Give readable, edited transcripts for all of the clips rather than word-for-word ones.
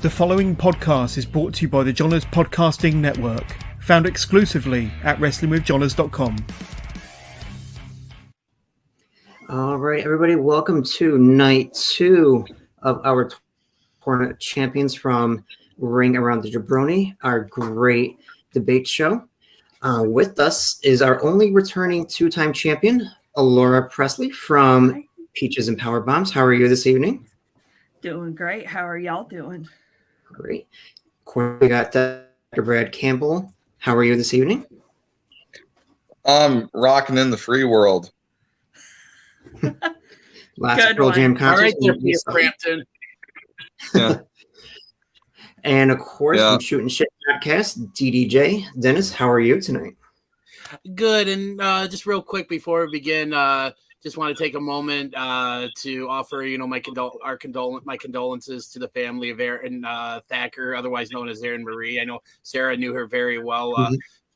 The following podcast is brought to you by the Johners Podcasting Network, found exclusively at wrestlingwithjohners.com. All right, everybody, welcome to night 2 of our tournament champions from Ring Around the Jabroni, our great debate show. With us is our only returning 2-time champion, Alora Preslee from Peaches and Powerbombs. How are you this evening? Doing great. How are y'all doing? Great. Of course, we got Dr. Campbell. How are you this evening? I'm rocking in the free world. Last Pearl Jam concert. All right, there, Peter Frampton. Yeah. And of course, from Shooting Shit Podcast, DDJ. Dennis, how are you tonight? Good. And just real quick before we begin, just want to take a moment to offer, my condolences to the family of Aaron Thacker, otherwise known as Aaron Marie. I know Sarah knew her very well.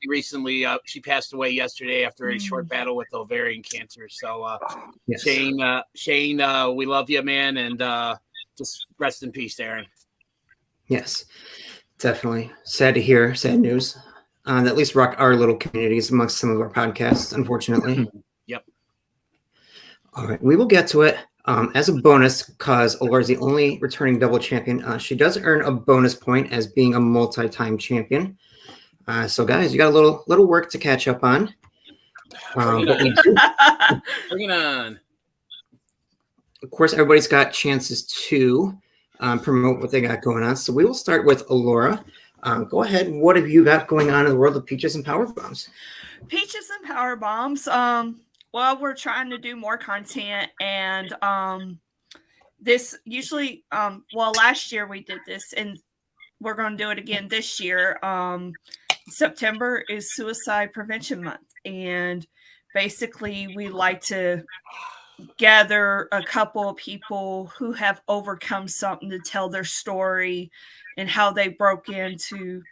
She recently she passed away yesterday after a short battle with ovarian cancer. So yes. Shane, we love you, man, and just rest in peace, Aaron. Yes, definitely. Sad to hear. Sad news. That at least rocked our little communities amongst some of our podcasts, unfortunately. Yep. All right, we will get to it. As a bonus, because Alora is the only returning double champion, she does earn a bonus point as being a multi-time champion. So, guys, you got a little work to catch up on. Bring it on. Of course, everybody's got chances to promote what they got going on. So we will start with Alora. Go ahead. What have you got going on in the world of Peaches and Powerbombs? Peaches and Powerbombs. Well, we're trying to do more content, and this usually, last year we did this, and we're going to do it again this year. September is Suicide Prevention Month, and basically we like to gather a couple of people who have overcome something to tell their story and how they broke into,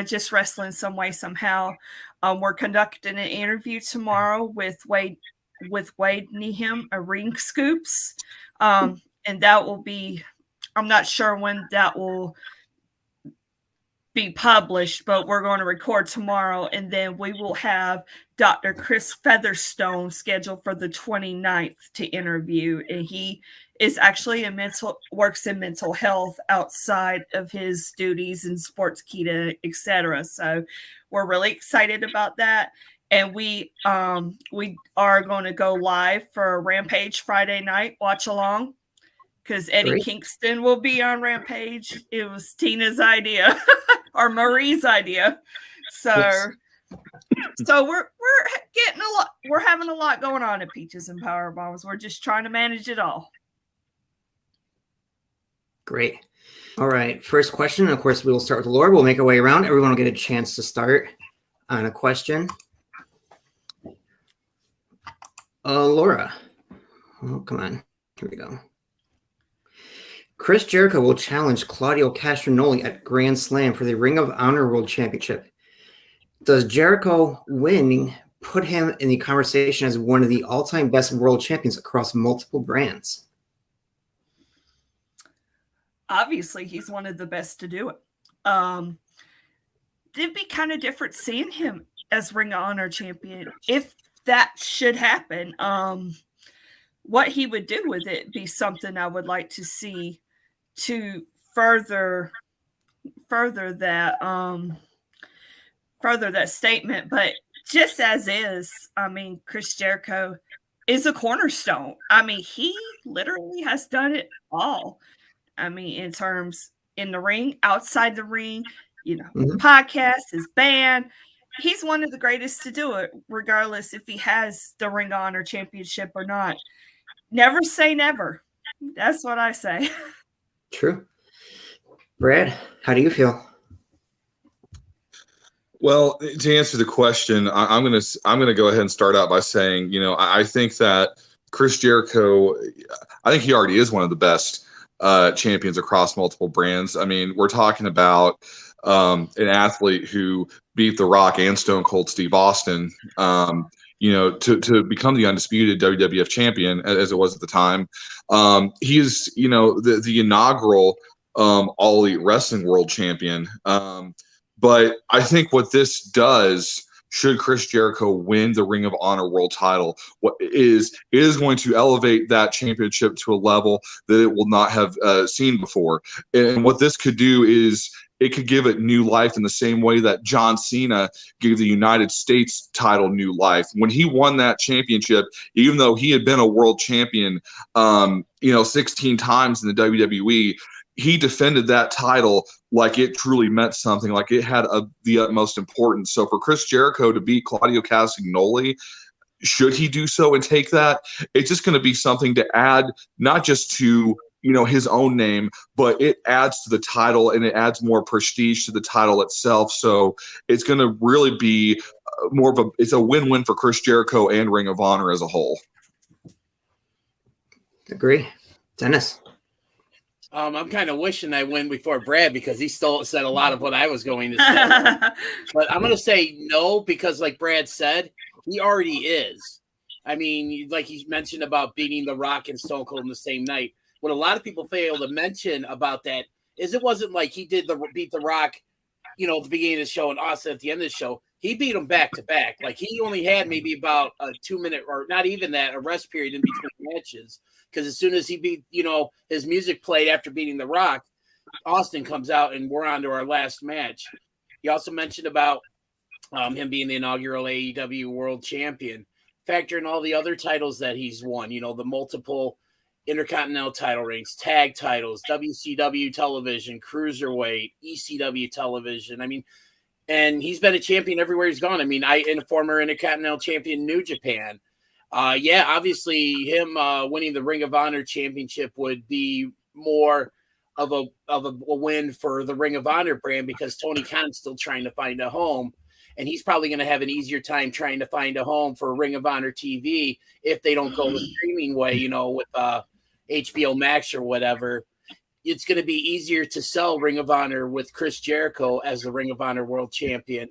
just wrestling some way, somehow. We're conducting an interview tomorrow with Wade Neeham, a Ring Scoops. And that will be, I'm not sure when that will be published, but we're going to record tomorrow, and then we will have Dr. Chris Featherstone scheduled for the 29th to interview, and he is actually works in mental health outside of his duties in Sportskeeda, etc. So we're really excited about that, and we are going to go live for Rampage Friday night watch along, because Eddie Kingston will be on Rampage. It was Tina's idea or Marie's idea. So, so we're getting a lot. We're having a lot going on at Peaches and Powerbombs. We're just trying to manage it all. Great. All right. First question. Of course, we will start with Laura. We'll make our way around. Everyone will get a chance to start on a question. Laura. Oh, come on. Here we go. Chris Jericho will challenge Claudio Castagnoli at Grand Slam for the Ring of Honor World Championship. Does Jericho winning put him in the conversation as one of the all-time best world champions across multiple brands? Obviously, he's one of the best to do it. It'd be kind of different seeing him as Ring of Honor champion. If that should happen, what he would do with it be something I would like to see to further that statement. But just as is, Chris Jericho is a cornerstone. He literally has done it all. In terms in the ring, outside the ring, podcast, his band. He's one of the greatest to do it, regardless if he has the Ring of Honor championship or not. Never say never. That's what I say. True. Brad, how do you feel? Well, to answer the question, I'm gonna go ahead and start out by saying, I think that Chris Jericho, I think he already is one of the best champions across multiple brands. We're talking about an athlete who beat The Rock and Stone Cold Steve Austin, to become the undisputed WWF champion as it was at the time. He is, the inaugural All Elite Wrestling World Champion. But I think what this does, should Chris Jericho win the Ring of Honor World title, what is going to elevate that championship to a level that it will not have seen before. And what this could do is it could give it new life in the same way that John Cena gave the United States title new life. When he won that championship, even though he had been a world champion, 16 times in the WWE, he defended that title like it truly meant something, like it had the utmost importance. So for Chris Jericho to beat Claudio Castagnoli, should he do so and take that, it's just going to be something to add, not just to his own name, but it adds to the title and it adds more prestige to the title itself. So it's going to really be it's a win-win for Chris Jericho and Ring of Honor as a whole. Agree. Dennis? I'm kind of wishing I win before Brad, because he said a lot of what I was going to say. But I'm going to say no, because like Brad said, he already is. I mean, like he mentioned about beating The Rock and Stone Cold in the same night. What a lot of people fail to mention about that is it wasn't like he did beat The Rock, at the beginning of the show and Austin at the end of the show. He beat him back to back. Like he only had maybe about a 2-minute, or not even that, a rest period in between matches. Because as soon as he beat, his music played after beating The Rock, Austin comes out and we're on to our last match. He also mentioned about him being the inaugural AEW World Champion. Factor in all the other titles that he's won, the multiple Intercontinental title rings, tag titles, WCW television, Cruiserweight, ECW television. I mean, and he's been a champion everywhere he's gone. I mean, and a former Intercontinental champion, New Japan. Obviously him winning the Ring of Honor championship would be more of a win for the Ring of Honor brand, because Tony Khan's still trying to find a home, and he's probably going to have an easier time trying to find a home for Ring of Honor TV if they don't go the streaming way, with HBO Max or whatever. It's going to be easier to sell Ring of Honor with Chris Jericho as the Ring of Honor World Champion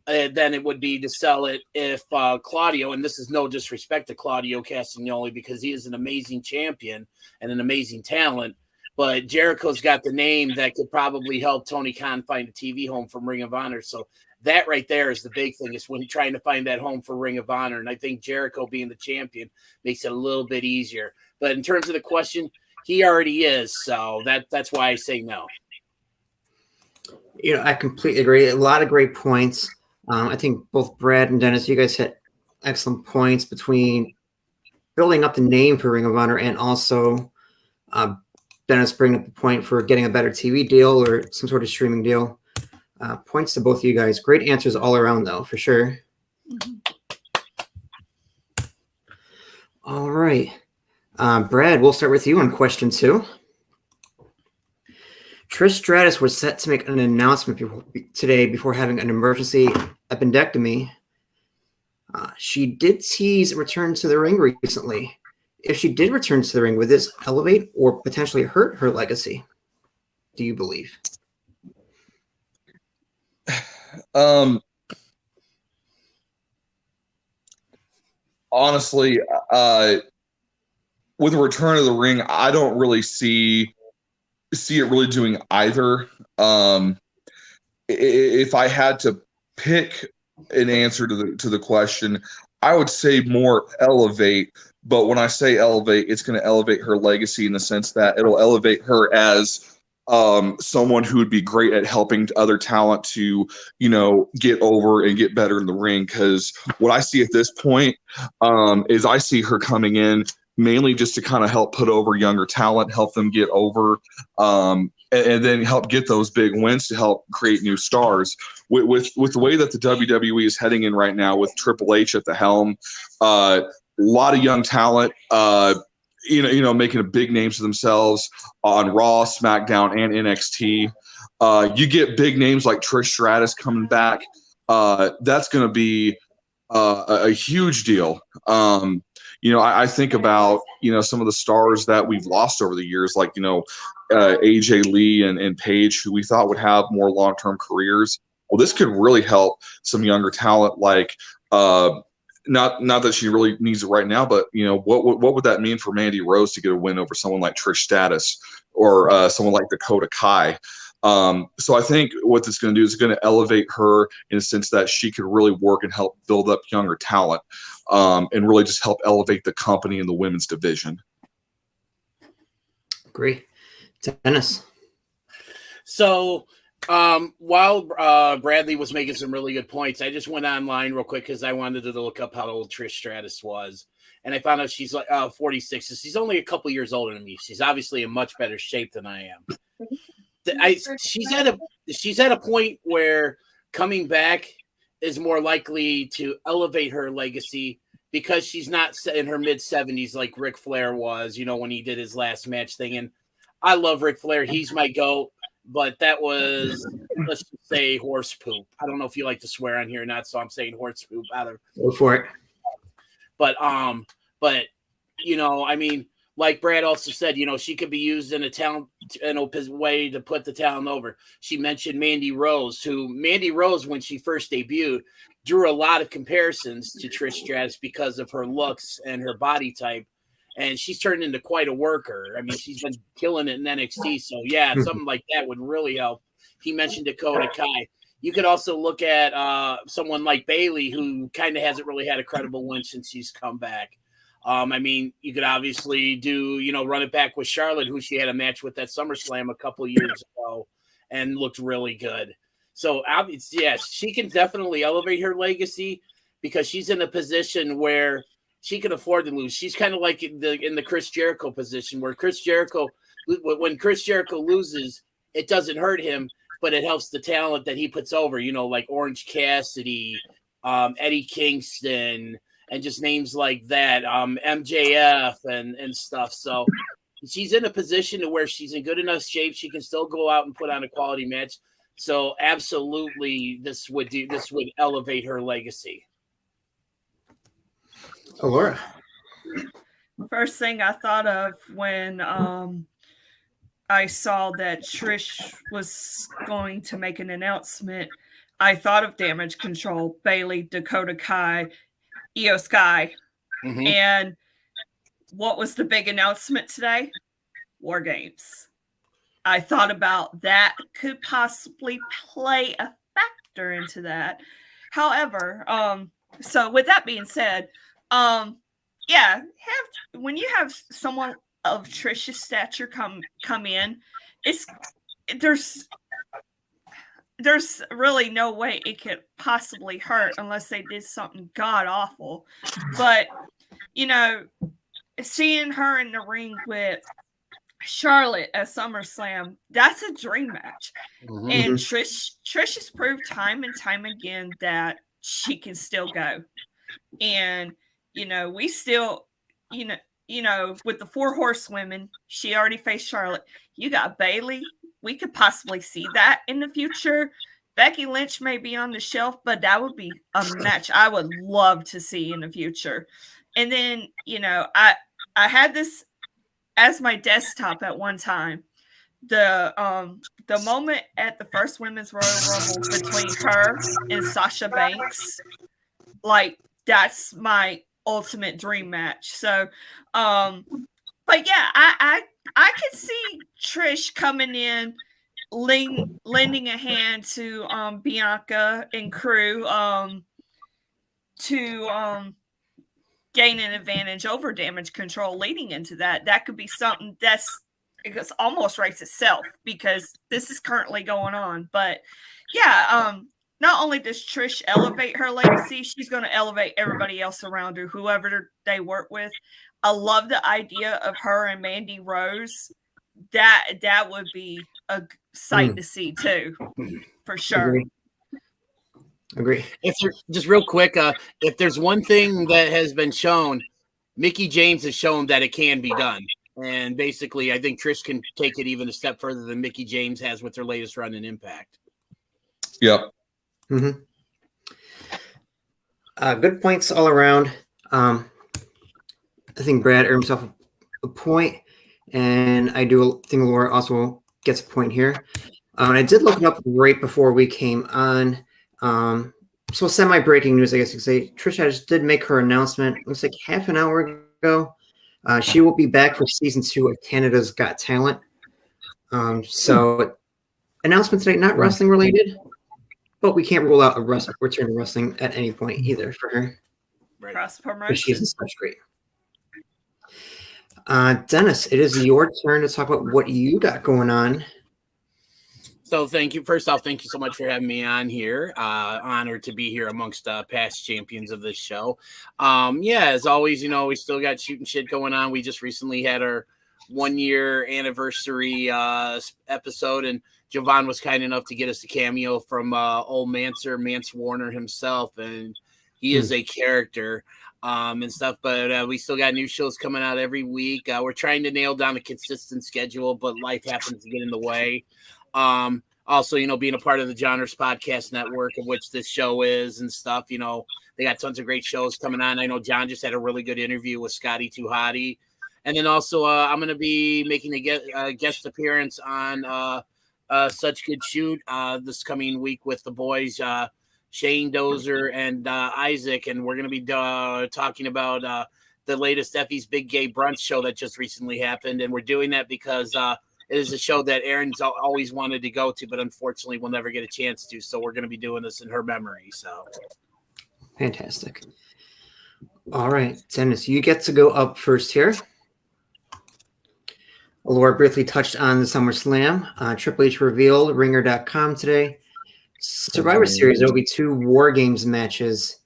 than it would be to sell it if Claudio, and this is no disrespect to Claudio Castagnoli, because he is an amazing champion and an amazing talent, but Jericho's got the name that could probably help Tony Khan find a TV home from Ring of Honor. So that right there is the big thing, is when you're trying to find that home for Ring of Honor. And I think Jericho being the champion makes it a little bit easier. But in terms of the question, he already is. So that's why I say no. I completely agree. A lot of great points. I think both Brad and Dennis, you guys hit excellent points between building up the name for Ring of Honor, and also Dennis bringing up the point for getting a better TV deal or some sort of streaming deal. Points to both of you guys. Great answers all around, though, for sure. All right. Brad, we'll start with you on question 2. Trish Stratus was set to make an announcement today before having an emergency appendectomy. She did tease a return to the ring recently. If she did return to the ring, would this elevate or potentially hurt her legacy? Do you believe? Honestly, with a return to the ring, I don't really see it really doing either. If I had to pick an answer to the question, I would say more elevate. But when I say elevate, it's going to elevate her legacy in the sense that it'll elevate her as someone who would be great at helping other talent to, get over and get better in the ring. Because what I see at this point is I see her coming in mainly just to kind of help put over younger talent, help them get over, and then help get those big wins to help create new stars. With the way that the WWE is heading in right now, with Triple H at the helm, a lot of young talent, making a big names for themselves on Raw, SmackDown, and NXT. You get big names like Trish Stratus coming back. That's going to be a huge deal. I think about, some of the stars that we've lost over the years, like, AJ Lee and Paige, who we thought would have more long-term careers. Well, this could really help some younger talent like not that she really needs it right now, but what would that mean for Mandy Rose to get a win over someone like Trish Stratus or someone like Dakota Kai? So I think what this is going to do is going to elevate her in the sense that she could really work and help build up younger talent, and really just help elevate the company in the women's division. Agree. Dennis. So while Bradley was making some really good points, I just went online real quick because I wanted to look up how old Trish Stratus was. And I found out she's like 46. So she's only a couple years older than me. She's obviously in much better shape than I am. She's at a point where coming back is more likely to elevate her legacy because she's not in her mid-70s like Ric Flair was, when he did his last match thing. And I love Ric Flair. He's my GOAT. But that was, let's just say, horse poop. I don't know if you like to swear on here or not, so I'm saying horse poop. Go for it. But like Brad also said, she could be used in a talent, way to put the talent over. She mentioned Mandy Rose, when she first debuted, drew a lot of comparisons to Trish Stratus because of her looks and her body type. And she's turned into quite a worker. I mean, she's been killing it in NXT. So, yeah, something like that would really help. He mentioned Dakota Kai. You could also look at someone like Bayley, who kind of hasn't really had a credible win since she's come back. You could obviously run it back with Charlotte, who she had a match with at SummerSlam a couple years ago and looked really good. So, yes, she can definitely elevate her legacy because she's in a position where – she can afford to lose. She's kind of like in the Chris Jericho position where when Chris Jericho loses, it doesn't hurt him, but it helps the talent that he puts over, like Orange Cassidy, Eddie Kingston, and just names like that, MJF and stuff. So she's in a position to where she's in good enough shape. She can still go out and put on a quality match. So absolutely, this would elevate her legacy. Alora. First thing I thought of when I saw that Trish was going to make an announcement, I thought of Damage Control, Bayley, Dakota Kai, Io Sky. Mm-hmm. And what was the big announcement today? War Games. I thought about that could possibly play a factor into that. However, so with that being said, when you have someone of Trish's stature come in, there's really no way it could possibly hurt unless they did something god awful. But seeing her in the ring with Charlotte at SummerSlam, that's a dream match. Mm-hmm. And Trish has proved time and time again that she can still go. And we still, with the 4 horsewomen, she already faced Charlotte. You got Bayley. We could possibly see that in the future. Becky Lynch may be on the shelf, but that would be a match I would love to see in the future. And then, I had this as my desktop at one time. The moment at the first Women's Royal Rumble between her and Sasha Banks, that's my ultimate dream match. So, but yeah, I could see Trish coming in, lending a hand to Bianca and crew to gain an advantage over Damage Control leading into that. That could be something it almost writes itself because this is currently going on. But yeah, not only does Trish elevate her legacy, she's going to elevate everybody else around her, whoever they work with. I love the idea of her and Mandy Rose. That would be a sight to see too, for sure. Agree. Just real quick, if there's one thing that has been shown, Mickie James has shown that it can be done. And basically, I think Trish can take it even a step further than Mickie James has with her latest run in Impact. Yep. Mm-hmm. Good points all around. I think Brad earned himself a point, and I do think Laura also gets a point here. And I did look it up right before we came on. So semi-breaking news, I guess you could say. Trish just did make her announcement. Looks like half an hour ago. She will be back for season 2 of Canada's Got Talent. So announcement today, not wrestling related, but we can't rule out a return to wrestling at any point either for her. Cross But promotion. she isn't such great. Dennis, it is your turn to talk about what you got going on. So thank you. First off, thank you so much for having me on here. Honored to be here amongst past champions of this show. As always, we still got shooting shit going on. We just recently had our 1-year anniversary episode, and Javon was kind enough to get us a cameo from old Mance Warner himself, and he is a character and stuff. But we still got new shows coming out every week. We're trying to nail down a consistent schedule, but life happens to get in the way. Also, being a part of the Genres Podcast Network, of which this show is and stuff, they got tons of great shows coming on. I know John just had a really good interview with Scotty Too Hottie. And then also I'm going to be making a guest appearance on Such Good Shoot this coming week with the boys, Shane Dozer and Isaac. And we're going to be talking about the latest Effie's Big Gay Brunch show that just recently happened. And we're doing that because it is a show that Erin's always wanted to go to, but unfortunately we'll never get a chance to. So we're going to be doing this in her memory. So fantastic. All right, Dennis, you get to go up first here. Alora briefly touched on the SummerSlam. Triple H revealed Ringer.com today. Survivor Series, there will be 2 War Games matches.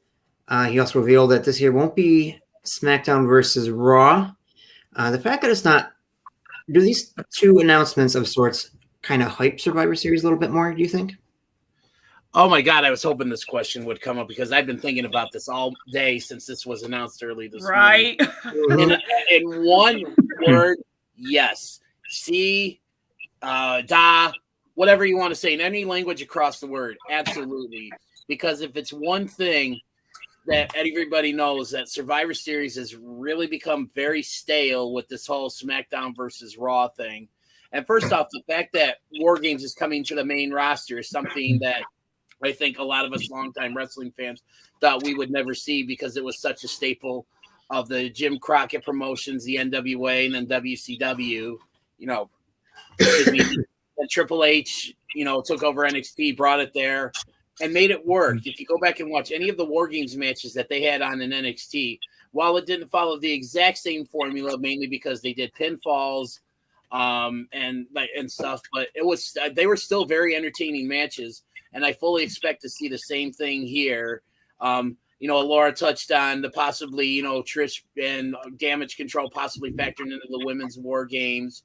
He also revealed that this year won't be SmackDown versus Raw. The fact that it's not, do these 2 announcements of sorts kind of hype Survivor Series a little bit more, do you think? Oh my God, I was hoping this question would come up because I've been thinking about this all day since this was announced early this morning. In one word, yes. See, da, whatever you want to say in any language across the word. Absolutely. Because if it's one thing that everybody knows, that Survivor Series has really become very stale with this whole SmackDown versus Raw thing. And first off, the fact that War Games is coming to the main roster is something that I think a lot of us longtime wrestling fans thought we would never see because it was such a staple of the Jim Crockett promotions, the NWA, and then WCW. And Triple H, took over NXT, brought it there, and made it work. If you go back and watch any of the War Games matches that they had on in NXT, while it didn't follow the exact same formula, mainly because they did pinfalls and stuff, but they were still very entertaining matches, and I fully expect to see the same thing here. Alora touched on the possibly, Trish and Damage Control possibly factoring into the women's War Games.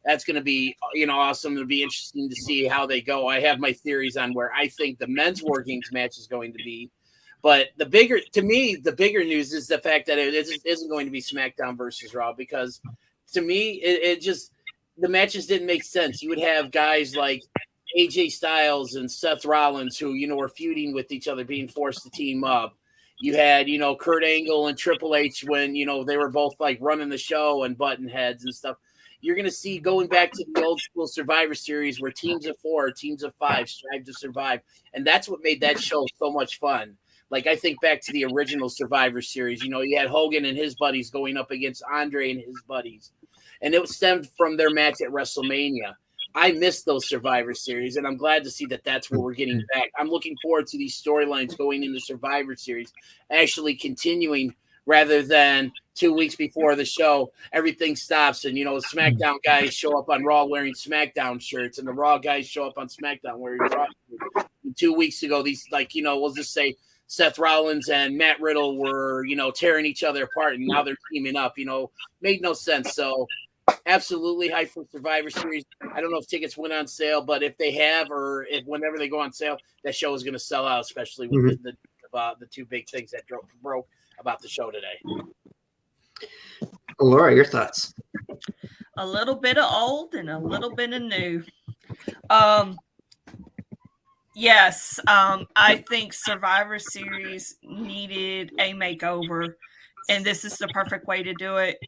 That's going to be, awesome. It'll be interesting to see how they go. I have my theories on where I think the men's War Games match is going to be. But the bigger news is the fact that it isn't going to be SmackDown versus Raw, because to me, the matches didn't make sense. You would have guys like AJ Styles and Seth Rollins who, were feuding with each other, being forced to team up. You had, Kurt Angle and Triple H when, they were both like running the show and button heads and stuff. You're going to see, going back to the old school Survivor Series where teams of 4, teams of 5 strive to survive. And that's what made that show so much fun. Like, I think back to the original Survivor Series, you had Hogan and his buddies going up against Andre and his buddies. And it stemmed from their match at WrestleMania. I missed those Survivor Series, and I'm glad to see that that's where we're getting back. I'm looking forward to these storylines going into Survivor Series, actually continuing rather than 2 weeks before the show, everything stops and, SmackDown guys show up on Raw wearing SmackDown shirts and the Raw guys show up on SmackDown wearing Raw shirts. 2 weeks ago, these, we'll just say Seth Rollins and Matt Riddle were, tearing each other apart, and now they're teaming up, made no sense. So absolutely hype for Survivor Series. I don't know if tickets went on sale, but if they have, or if whenever they go on sale, that show is going to sell out, especially with the 2 big things that broke about the show today. Laura, your thoughts? A little bit of old and a little bit of new. Yes, I think Survivor Series needed a makeover, and this is the perfect way to do it.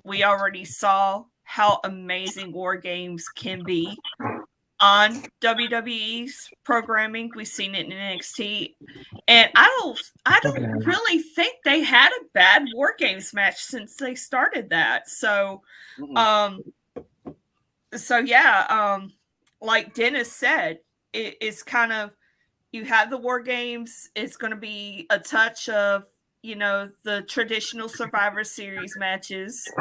We already saw how amazing War Games can be. on WWE's programming. We've seen it in NXT, and I don't really think they had a bad War Games match since they started that. So, like Dennis said, it's kind of, you have the War Games. It's going to be a touch of, the traditional Survivor Series matches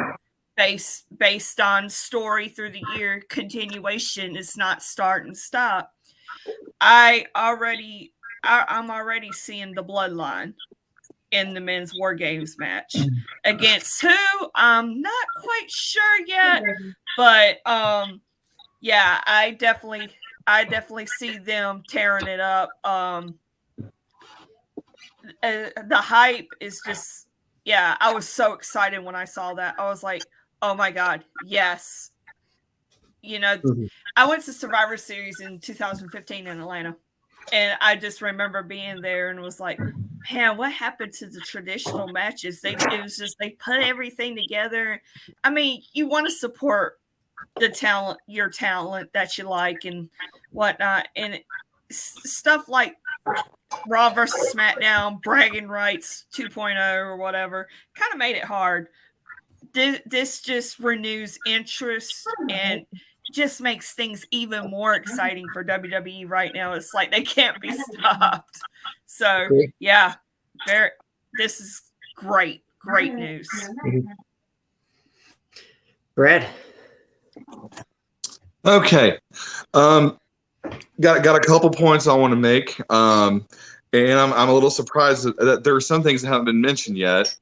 based on story through the year. Continuation is not start and stop. I'm already seeing the Bloodline in the men's War Games match. Against who? I'm not quite sure yet, but I definitely see them tearing it up. The hype is just, I was so excited when I saw that. I was like, oh my God, yes. I went to Survivor Series in 2015 in Atlanta, and I just remember being there and was like, man, what happened to the traditional matches? They put everything together. I mean, you want to support your talent that you like and whatnot, and stuff like Raw versus SmackDown, bragging rights 2.0 or whatever, kind of made it hard. This just renews interest and just makes things even more exciting for WWE right now. It's like they can't be stopped. So this is great news. Brad. Okay. Got a couple points I want to make. And I'm a little surprised that there are some things that haven't been mentioned yet.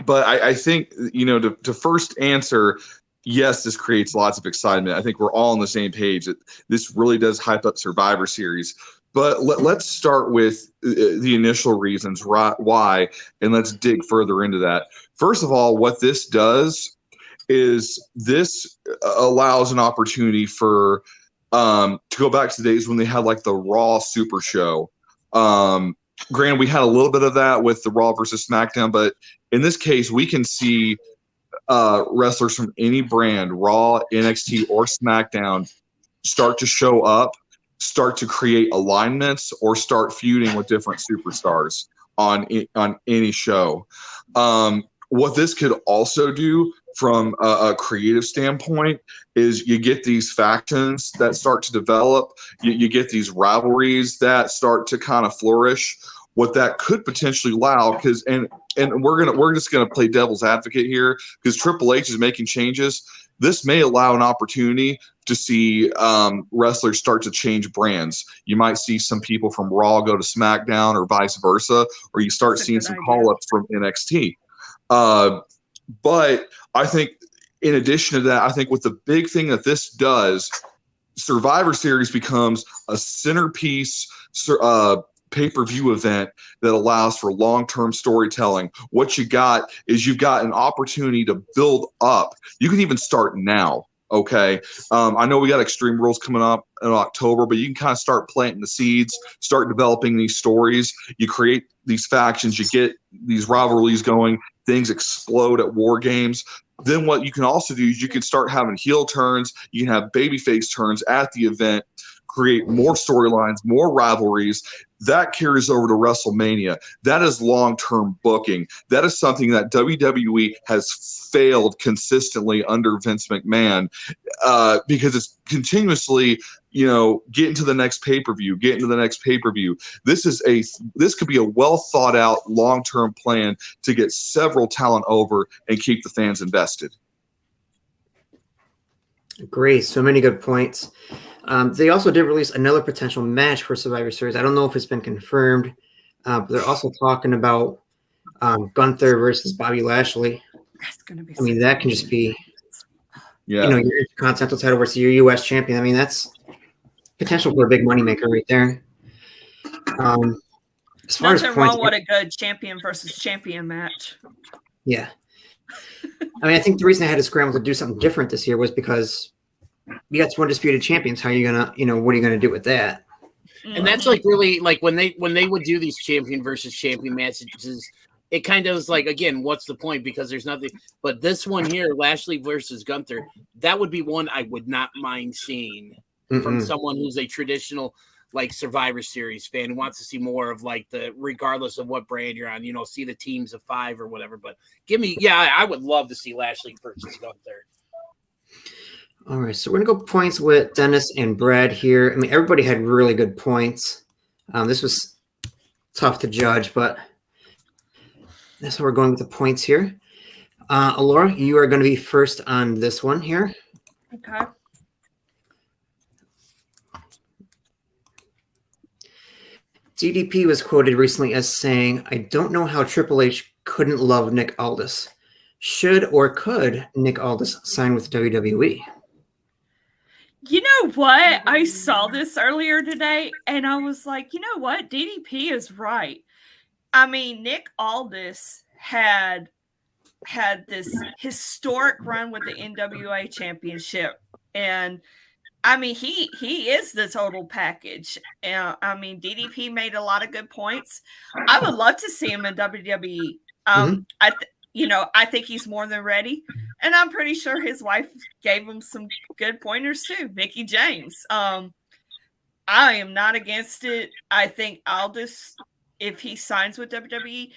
But I think, to first answer, yes, this creates lots of excitement. I think we're all on the same page that this really does hype up Survivor Series. But let's start with the initial reasons why, and let's dig further into that. First of all, what this does is this allows an opportunity for to go back to the days when they had like the Raw Super Show. Granted, we had a little bit of that with the Raw versus SmackDown, but in this case, we can see wrestlers from any brand, Raw, NXT, or SmackDown, start to show up, start to create alignments, or start feuding with different superstars on any show. What this could also do from a creative standpoint is you get these factions that start to develop. You get these rivalries that start to kind of flourish. What that could potentially allow, and we're just gonna play devil's advocate here, because Triple H is making changes. This may allow an opportunity to see wrestlers start to change brands. You might see some people from Raw go to SmackDown, or vice versa, or you start seeing some call-ups from NXT. But I think in addition to that, I think with the big thing that this does, Survivor Series becomes a centerpiece pay-per-view event that allows for long-term storytelling. What you got is you've got an opportunity to build up. You can even start now. Okay. I know we got Extreme Rules coming up in October, but you can kind of start planting the seeds, start developing these stories. You create these factions, you get these rivalries going, things explode at War Games. Then what you can also do is you can start having heel turns. You can have babyface turns at the event, create more storylines, more rivalries. That carries over to WrestleMania. That is long-term booking. That is something that WWE has failed consistently under Vince McMahon, because it's continuously, getting to the next pay-per-view, getting to the next pay-per-view. This could be a well-thought-out long-term plan to get several talent over and keep the fans invested. Great. So many good points. They also did release another potential match for Survivor Series. I don't know if it's been confirmed, but they're also talking about Gunther versus Bobby Lashley. That's going to be. I mean, that can just be, your Intercontinental title versus your U.S. champion. I mean, that's potential for a big moneymaker right there. As far as nothing wrong with a good champion versus champion match. Yeah. I mean, I think the reason they had to scramble to do something different this year was because you got two undisputed champions. How are you gonna, what are you gonna do with that? And that's like really like when they would do these champion versus champion matches, it kind of is like, again, what's the point? Because there's nothing. But this one here, Lashley versus Gunther, that would be one I would not mind seeing from someone who's a traditional like Survivor Series fan who wants to see more of like the, regardless of what brand you're on, see the teams of 5 or whatever. But I would love to see Lashley versus Gunther. All right, so we're gonna go points with Dennis and Brad here. I mean, everybody had really good points. This was tough to judge, but that's how we're going with the points here. Alora, you are going to be first on this one here. Okay. DDP was quoted recently as saying, "I don't know how Triple H couldn't love Nick Aldis. Should or could Nick Aldis sign with WWE?" You know what? I saw this earlier today, and I was like, you know what? DDP is right. I mean, Nick Aldis had this historic run with the NWA Championship, and I mean, he is the total package. I mean, DDP made a lot of good points. I would love to see him in WWE. I think he's more than ready, and I'm pretty sure his wife gave him some good pointers too. Mickey James. I am not against it. I think Aldis, if he signs with WWE,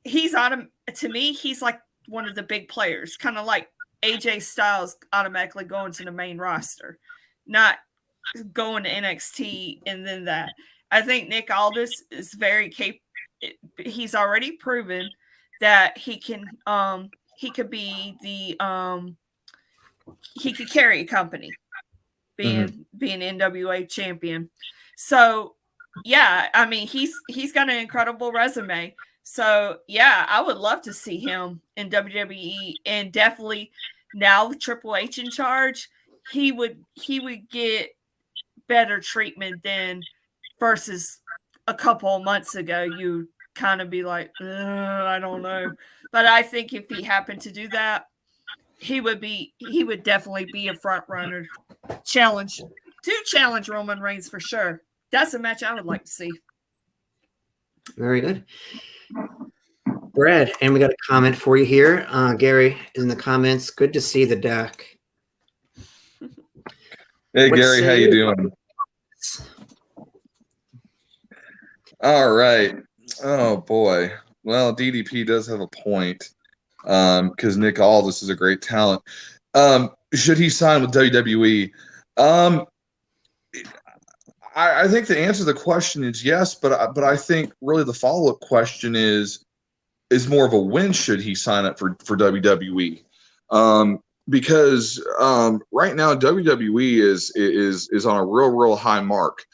to me, he's like one of the big players, kind of like AJ Styles automatically going to the main roster, not going to NXT and then that. I think Nick Aldis is very capable. He's already proven that he can he could be he could carry a company being NWA champion. So yeah, I mean he's got an incredible resume. So yeah, I would love to see him in WWE, and definitely now with Triple H in charge, he would get better treatment than versus a couple of months ago. You kind of be like, I don't know. But I think if he happened to do that, he would definitely be a front runner. Challenge Roman Reigns for sure. That's a match I would like to see. Very good. Brad, and we got a comment for you here. Gary is in the comments. Good to see the deck. Hey, Gary, how you doing? All right. Oh, boy. Well, DDP does have a point because Nick Aldis is a great talent. Should he sign with WWE? I think the answer to the question is yes, but I think really the follow-up question is more of a when should he sign up for WWE? Because right now WWE is on a real high mark.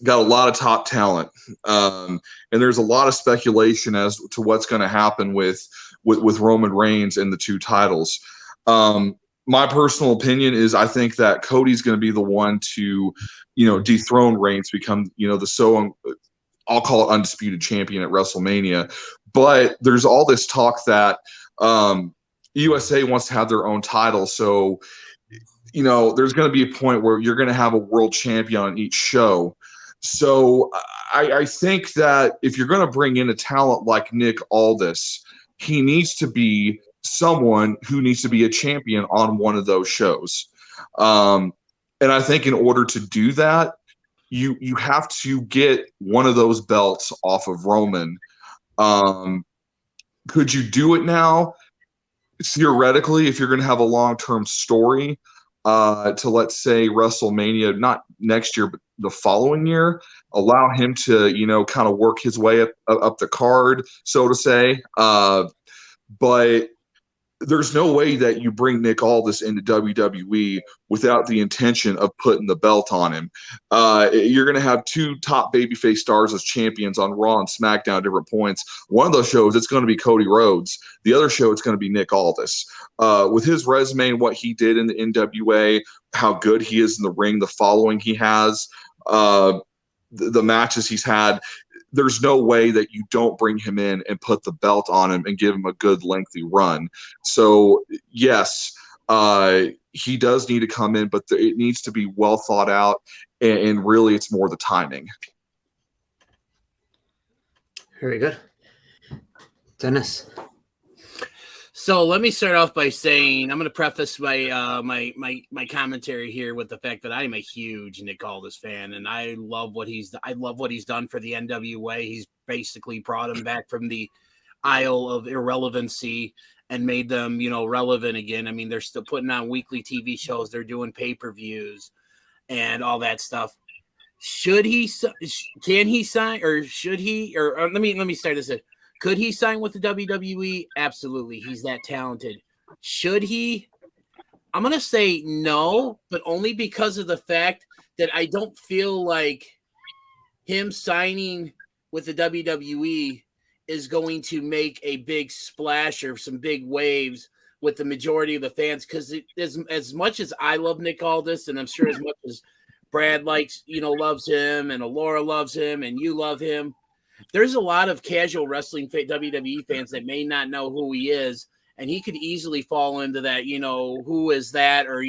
Got a lot of top talent, and there's a lot of speculation as to what's going to happen with Roman Reigns and the 2 titles. My personal opinion is I think that Cody's going to be the one to, dethrone Reigns, become, I'll call it undisputed champion at WrestleMania. But there's all this talk that USA wants to have their own title, so there's going to be a point where you're going to have a world champion on each show. So I think that if you're going to bring in a talent like Nick Aldis, he needs to be someone who needs to be a champion on one of those shows. And I think in order to do that, you have to get one of those belts off of Roman. Could you do it now? Theoretically, if you're going to have a long-term story, to let's say WrestleMania, not next year, but the following year, allow him to, kind of work his way up the card, so to say. But there's no way that you bring Nick Aldis into WWE without the intention of putting the belt on him. You're going to have 2 top babyface stars as champions on Raw and SmackDown at different points. One of those shows, it's going to be Cody Rhodes. The other show, it's going to be Nick Aldis. With his resume and what he did in the NWA, how good he is in the ring, the following he has, the matches he's had, there's no way that you don't bring him in and put the belt on him and give him a good lengthy run. So yes, he does need to come in, but it needs to be well thought out, and really it's more the timing. Very good. Dennis. So let me start off by saying I'm going to preface my my commentary here with the fact that I'm a huge Nick Aldis fan, and I love what he's done for the NWA. He's basically brought him back from the Isle of Irrelevancy and made them, relevant again. I mean, they're still putting on weekly TV shows. They're doing pay-per-views and all that stuff. Can he sign, or should he? Or let me start this. Could he sign with the WWE? Absolutely. He's that talented. Should he? I'm going to say no, but only because of the fact that I don't feel like him signing with the WWE is going to make a big splash or some big waves with the majority of the fans. Because as much as I love Nick Aldis, and I'm sure as much as Brad loves him, and Alora loves him, and you love him, there's a lot of casual wrestling WWE fans that may not know who he is, and he could easily fall into that, who is that, or,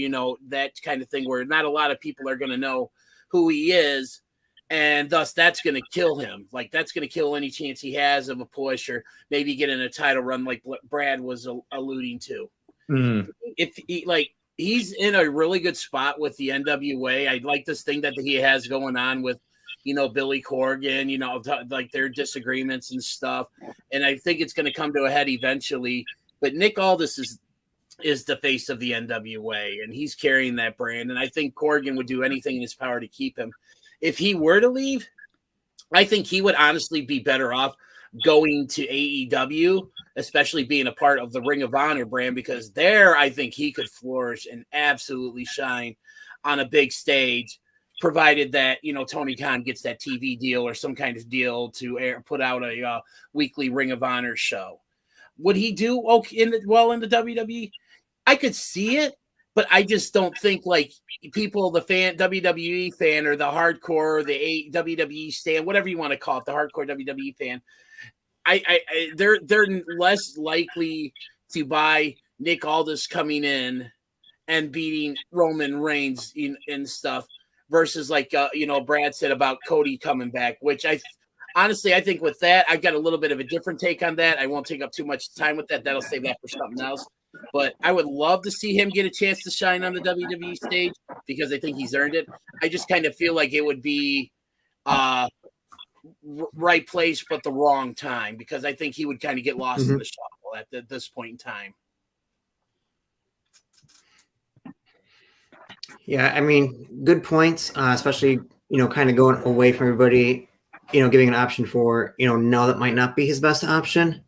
that kind of thing where not a lot of people are going to know who he is, and thus that's going to kill him. Like, that's going to kill any chance he has of a push or maybe getting a title run like Brad was alluding to. If he's in a really good spot with the NWA. I like this thing that he has going on with, Billy Corgan, like their disagreements and stuff. And I think it's going to come to a head eventually. But Nick Aldis is the face of the NWA, and he's carrying that brand. And I think Corgan would do anything in his power to keep him. If he were to leave, I think he would honestly be better off going to AEW, especially being a part of the Ring of Honor brand, because there I think he could flourish and absolutely shine on a big stage, provided that, Tony Khan gets that TV deal or some kind of deal to put out a weekly Ring of Honor show. Would he do okay in the WWE? I could see it, but I just don't think like people, the WWE fan or the hardcore, the WWE stan, whatever you want to call it, the hardcore WWE fan, they're less likely to buy Nick Aldis coming in and beating Roman Reigns and stuff versus like Brad said about Cody coming back, which honestly I think with that I've got a little bit of a different take on that. I won't take up too much time with that. That'll save that for something else. But I would love to see him get a chance to shine on the WWE stage because I think he's earned it. I just kind of feel like it would be right place but the wrong time, because I think he would kind of get lost in the shuffle at this point in time. Yeah, I mean, good points, especially, kind of going away from everybody, giving an option for, no, that might not be his best option.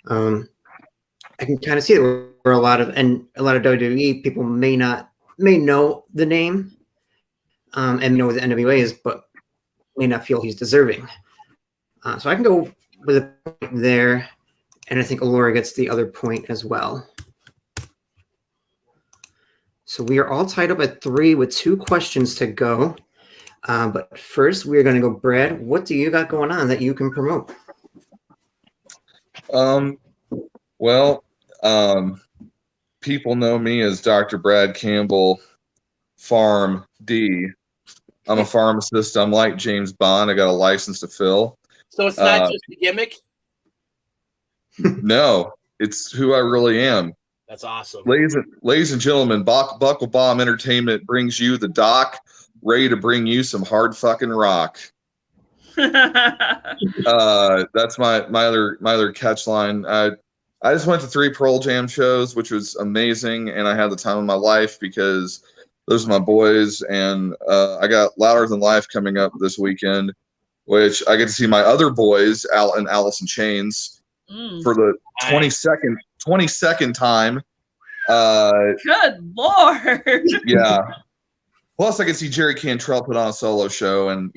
I can kind of see it where a lot of WWE people may know the name and know what the NWA is, but may not feel he's deserving. So I can go with a point there, and I think Alora gets the other point as well. So we are all tied up at 3 with 2 questions to go. But first, we're going to go, Brad, what do you got going on that you can promote? People know me as Dr. Brad Campbell, Farm D. I'm a pharmacist. I'm like James Bond. I got a license to fill. So it's not just a gimmick? No, it's who I really am. That's awesome. Ladies and gentlemen, Buckle Bomb Entertainment brings you the doc, ready to bring you some hard fucking rock. That's my other catch line. I just went to 3 Pearl Jam shows, which was amazing, and I had the time of my life because those are my boys. And I got Louder Than Life coming up this weekend, which I get to see my other boys, Al and Alice in Chains, for the 22nd time. Good Lord. Yeah. Plus, I can see Jerry Cantrell put on a solo show, and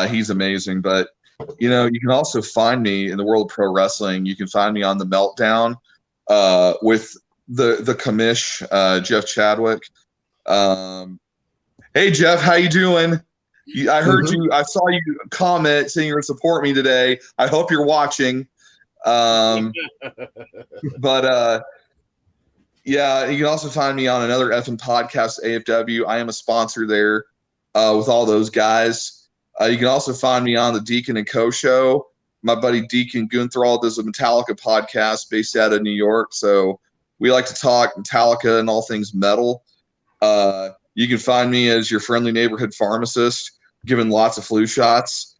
he's amazing. But you can also find me in the world of pro wrestling. You can find me on the Meltdown with the commish, Jeff Chadwick. Hey Jeff, how you doing? I heard you. I saw you comment saying you're going to support me today. I hope you're watching. Yeah, you can also find me on another effing podcast, AFW. I am a sponsor there with all those guys. You can also find me on the Deacon and Co show my buddy Deacon Gunthral does a Metallica podcast based out of New York. So we like to talk Metallica and all things metal. You can find me as your friendly neighborhood pharmacist, giving lots of flu shots,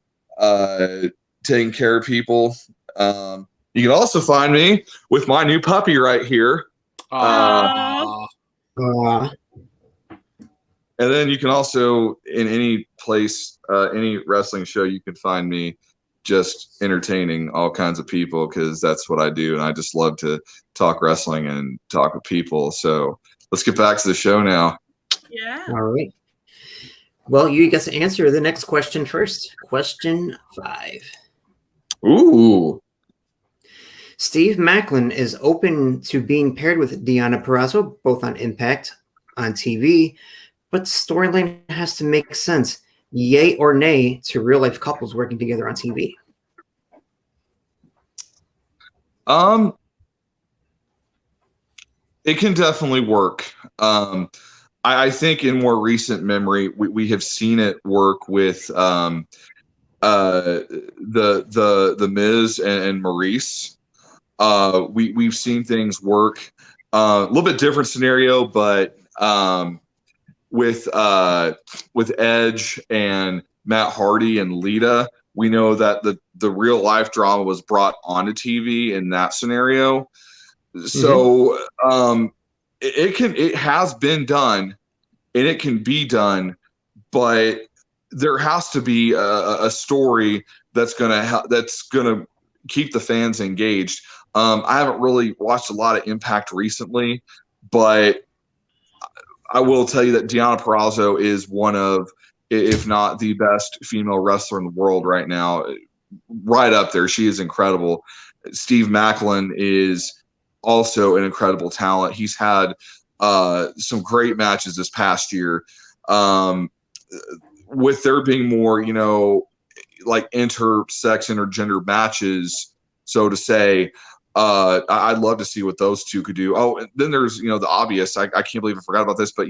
taking care of people. You can also find me with my new puppy right here. And then you can also, in any place, any wrestling show, you can find me just entertaining all kinds of people, because that's what I do. And I just love to talk wrestling and talk with people. So let's get back to the show now. Yeah. All right. Well, you get to answer the next question first. Question 5. Ooh. Steve Macklin is open to being paired with Deonna Purrazzo, both on Impact, on TV, but storyline has to make sense. Yay or nay to real-life couples working together on TV? It can definitely work. I think in more recent memory, we have seen it work with the Miz and Maurice. We've seen things work. A little bit different scenario, but with Edge and Matt Hardy and Lita, we know that the real life drama was brought onto TV in that scenario. So it has been done, and it can be done, but there has to be a story that's gonna keep the fans engaged. I haven't really watched a lot of Impact recently, but I will tell you that Deonna Purrazzo is one of, if not the best female wrestler in the world right now, right up there. She is incredible. Steve Macklin is also an incredible talent. He's had some great matches this past year. With there being more, like intergender matches, so to say, I'd love to see what those two could do. Oh, and then there's, the obvious. I can't believe I forgot about this, but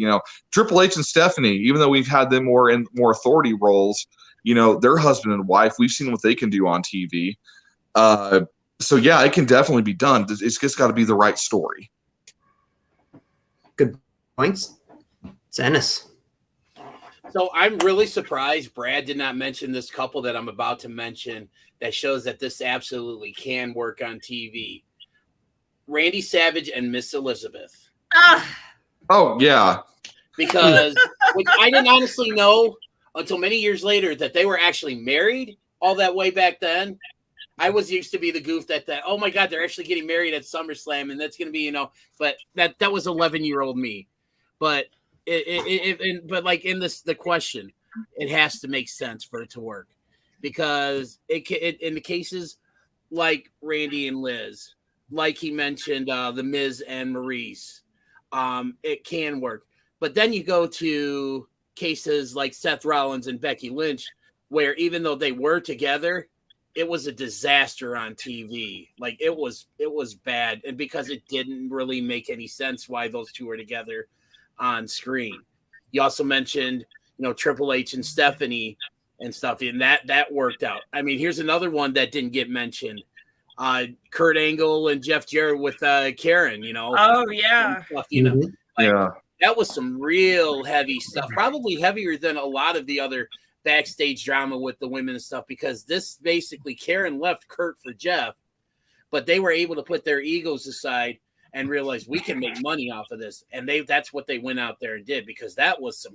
Triple H and Stephanie, even though we've had them more in more authority roles, they're husband and wife. We've seen what they can do on TV. So yeah, it can definitely be done. It's just got to be the right story. Good points. Dennis. So I'm really surprised Brad did not mention this couple that I'm about to mention. That shows that this absolutely can work on TV. Randy Savage and Miss Elizabeth. Oh, yeah. Because which I didn't honestly know until many years later that they were actually married all that way back then. I was used to be the goof that oh my God, they're actually getting married at SummerSlam, and that's going to be, but that was 11-year-old me. But but like in the question, it has to make sense for it to work. Because it in the cases like Randy and Liz, like he mentioned, the Miz and Maurice, it can work. But then you go to cases like Seth Rollins and Becky Lynch, where even though they were together, it was a disaster on TV. Like it was bad, and because it didn't really make any sense why those two were together on screen. You also mentioned, Triple H and Stephanie and stuff, and that worked out. I mean, here's another one that didn't get mentioned. Kurt Angle and Jeff Jarrett with Karen, Oh, yeah. Stuff, Yeah. That was some real heavy stuff, probably heavier than a lot of the other backstage drama with the women and stuff, because this basically Karen left Kurt for Jeff, but they were able to put their egos aside and realize we can make money off of this. And that's what they went out there and did, because that was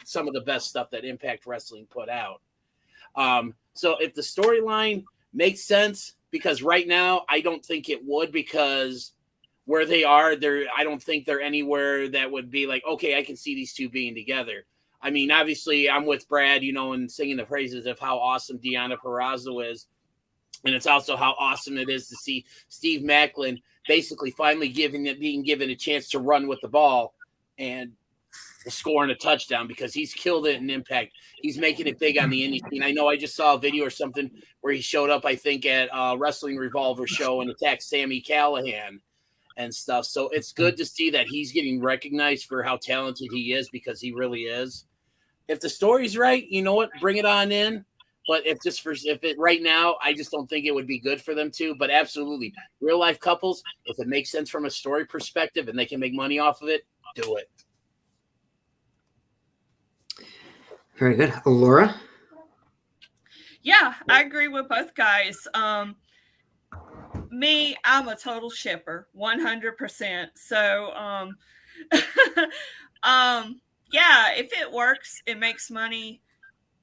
some of the best stuff that Impact Wrestling put out. So if the storyline makes sense, because right now I don't think it would, because where they are, I don't think they're anywhere that would be like, okay, I can see these two being together. I mean, obviously I'm with Brad, and singing the praises of how awesome Deonna Purrazzo is. And it's also how awesome it is to see Steve Macklin basically finally being given a chance to run with the ball and scoring a touchdown, because he's killed it in Impact. He's making it big on the indie scene. I know I just saw a video or something where he showed up, I think, at a Wrestling Revolver show and attacked Sami Callihan and stuff. So it's good to see that he's getting recognized for how talented he is, because he really is. If the story's right, you know what? Bring it on in. But if it right now, I just don't think it would be good for them to. But absolutely, real life couples, if it makes sense from a story perspective and they can make money off of it, do it. Very good. Alora? Yeah, I agree with both guys. Me, I'm a total shipper, 100%. So, yeah, if it works, it makes money.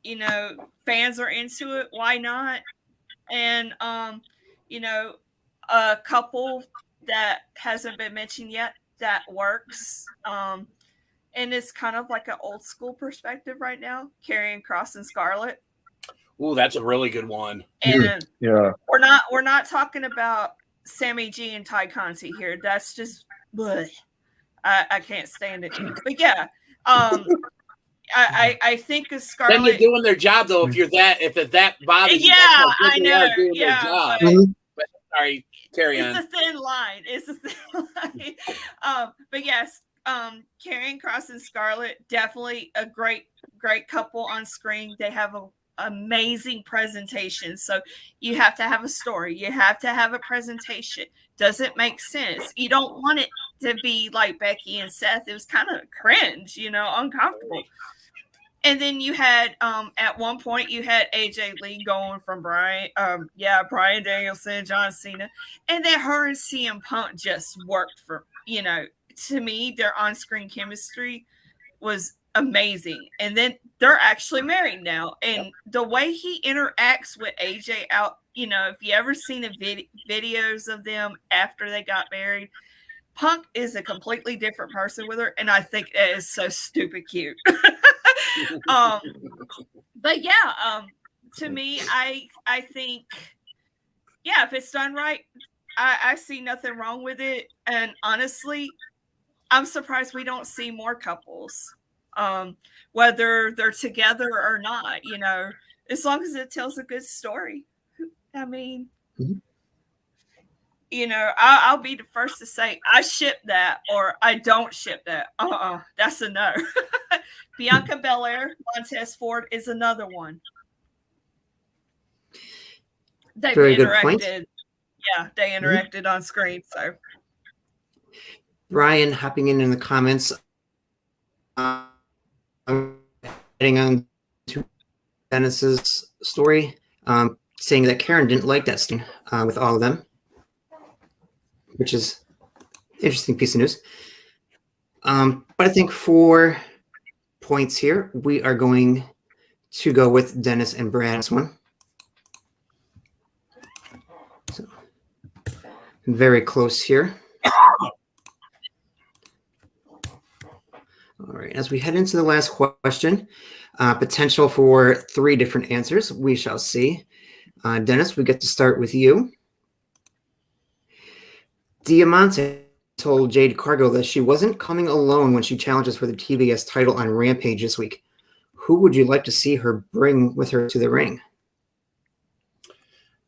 You know, fans are into it. Why not? And you know, a couple that hasn't been mentioned yet that works. And it's kind of like an old school perspective right now. Karrion Kross and Scarlett. Ooh, that's a really good one. And Yeah. we're not talking about Sammy G and Ty Conti here. That's just bleh. I can't stand it. But yeah, I think of Scarlett. Then you're doing their job though. If it that bothers you, yeah, I know. Yeah, but sorry, carry on. It's a thin line. It's a thin line. But yes, Karrion Kross and Scarlett, definitely a great couple on screen. They have an amazing presentation. So you have to have a story. You have to have a presentation. Does it make sense? You don't want it to be like Becky and Seth. It was kind of cringe, uncomfortable. And then you had, at one point, you had AJ Lee going from Bryan Danielson, John Cena. And then her and CM Punk just worked for, to me, their on-screen chemistry was amazing. And then they're actually married now. And the way he interacts with AJ out, if you ever seen the videos of them after they got married, Punk is a completely different person with her. And I think it is so stupid cute. But yeah, to me, I think, if it's done right, I see nothing wrong with it. And honestly, I'm surprised we don't see more couples, whether they're together or not, as long as it tells a good story. I mean, I'll be the first to say I ship that or I don't ship that. That's a no. Bianca Belair, Montez Ford is another one. They've Very good interacted. point. Yeah, they interacted on screen. So Brian hopping in the comments. Heading on to Dennis's story, saying that Karen didn't like that scene with all of them, which is an interesting piece of news. But I think for points here, we are going to go with Dennis and Brad's one. So, very close here. All right, as we head into the last question, potential for 3 different answers. We shall see. Dennis, we get to start with you. Diamante told Jade Cargill that she wasn't coming alone when she challenges for the TBS title on Rampage this week. Who would you like to see her bring with her to the ring?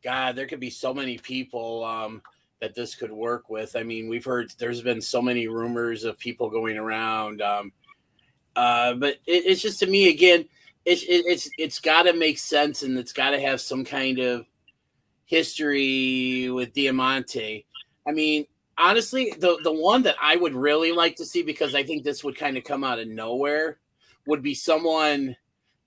God, there could be so many people that this could work with. I mean, we've heard there's been so many rumors of people going around. But it's just, to me, again, it's got to make sense, and it's got to have some kind of history with Diamante. I mean, honestly, the one that I would really like to see, because I think this would kind of come out of nowhere, would be someone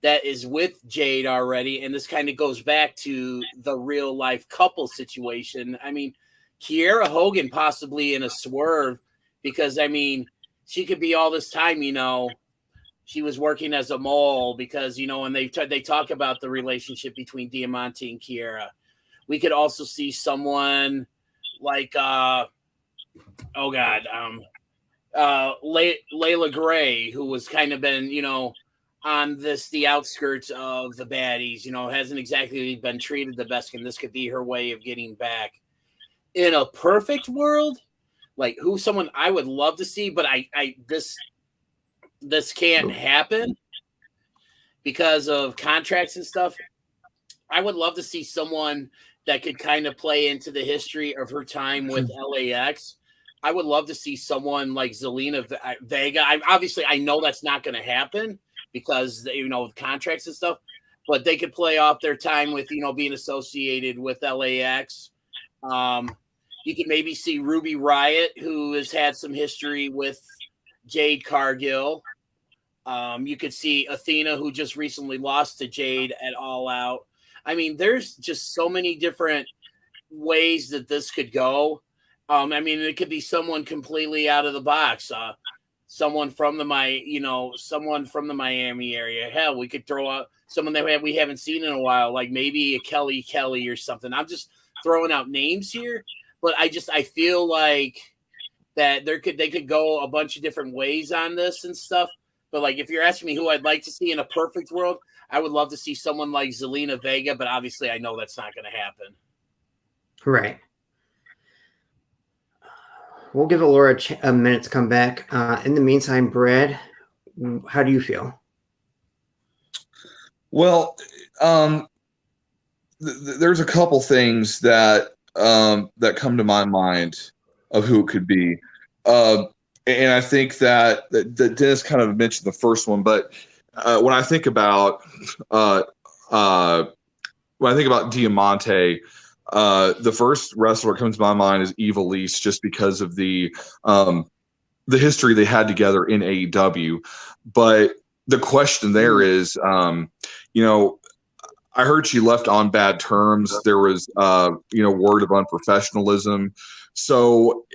that is with Jade already. And this kind of goes back to the real life couple situation. I mean, Kiera Hogan possibly in a swerve, because, I mean, she could be all this time, she was working as a mole, because, and they talk about the relationship between Diamante and Kiera. We could also see someone like, Layla Gray, who was kind of been, on the outskirts of the baddies, hasn't exactly been treated the best, and this could be her way of getting back. In a perfect world, like someone I would love to see, but this can't happen because of contracts and stuff. I would love to see someone that could kind of play into the history of her time with LAX. I would love to see someone like Zelina Vega. I know that's not going to happen because, with contracts and stuff. but they could play off their time with, being associated with LAX. You could maybe see Ruby Riott, who has had some history with Jade Cargill. You could see Athena, who just recently lost to Jade at All Out. I mean, there's just so many different ways that this could go. It could be someone completely out of the box. Someone from the Miami area. Hell, we could throw out someone that we haven't seen in a while, like maybe a Kelly or something. I'm just throwing out names here, but I feel like that they could go a bunch of different ways on this and stuff. But like, if you're asking me who I'd like to see in a perfect world, I would love to see someone like Zelina Vega, but obviously I know that's not going to happen. Right. We'll give Alora a minute to come back. In the meantime, Brad, how do you feel? Well, there's a couple things that come to my mind of who it could be. And I think that Dennis kind of mentioned the first one, but when I think about Diamante, the first wrestler that comes to my mind is Eva Lise, just because of the history they had together in AEW. But the question there is, I heard she left on bad terms. There was, word of unprofessionalism. So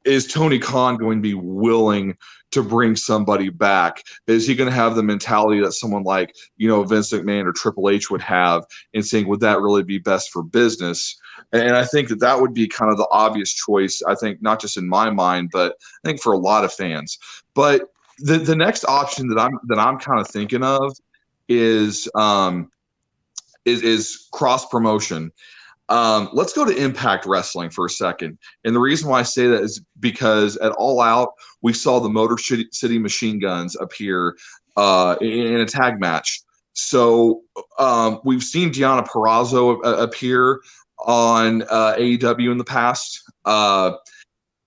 is Tony Khan going to be willing to bring somebody back? Is he going to have the mentality that someone like, Vince McMahon or Triple H would have, and saying, would that really be best for business? And I think that would be kind of the obvious choice, I think, not just in my mind, but I think for a lot of fans. But the next option that I'm kind of thinking of is cross promotion. Let's go to Impact Wrestling for a second. And the reason why I say that is because at All Out, we saw the Motor City Machine Guns appear in a tag match. So we've seen Deonna Purrazzo appear on AEW in the past.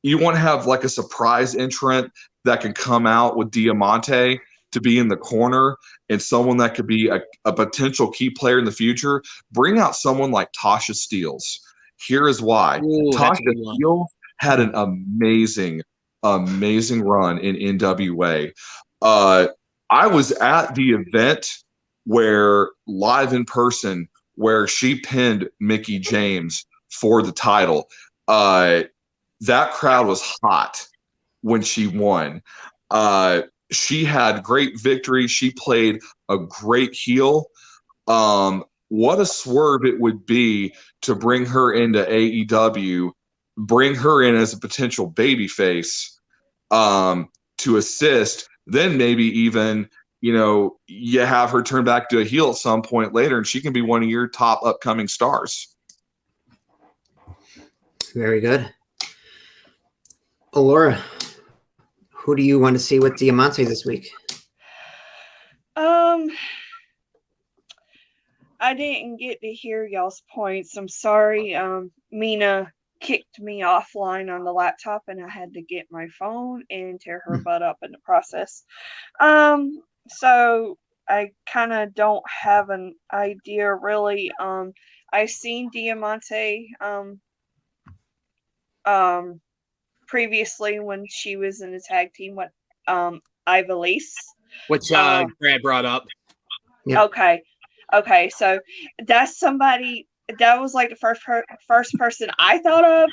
You want to have like a surprise entrant that can come out with Diamante to be in the corner, and someone that could be a potential key player in the future. Bring out someone like Tasha Steelz. Here is why. Ooh, Tasha Steelz had an amazing run in NWA. I was at the event where live in person where she pinned Mickie James for the title. That crowd was hot when she won. She had great victory. She played a great heel. What a swerve it would be to bring her into AEW, bring her in as a potential babyface to assist. Then maybe even, you have her turn back to a heel at some point later, and she can be one of your top upcoming stars. Very good. Alora, who do you want to see with Diamante this week? I didn't get to hear y'all's points. I'm sorry. Mina kicked me offline on the laptop, and I had to get my phone and tear her butt up in the process. So I kind of don't have an idea really. I've seen Diamante previously when she was in the tag team with Ivelisse, which Brad brought up. Yep. Okay, so that's somebody that was like the first person I thought of.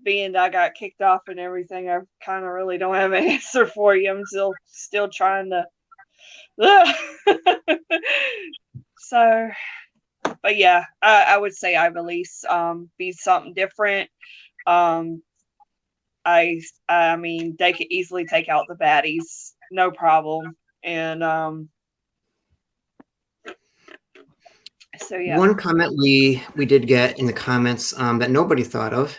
Being that I got kicked off and everything, I kind of really don't have an answer for you. I'm still trying to. So, but yeah, I would say Ivelisse be something different. I mean, they could easily take out the baddies, no problem. And so yeah. One comment we did get in the comments that nobody thought of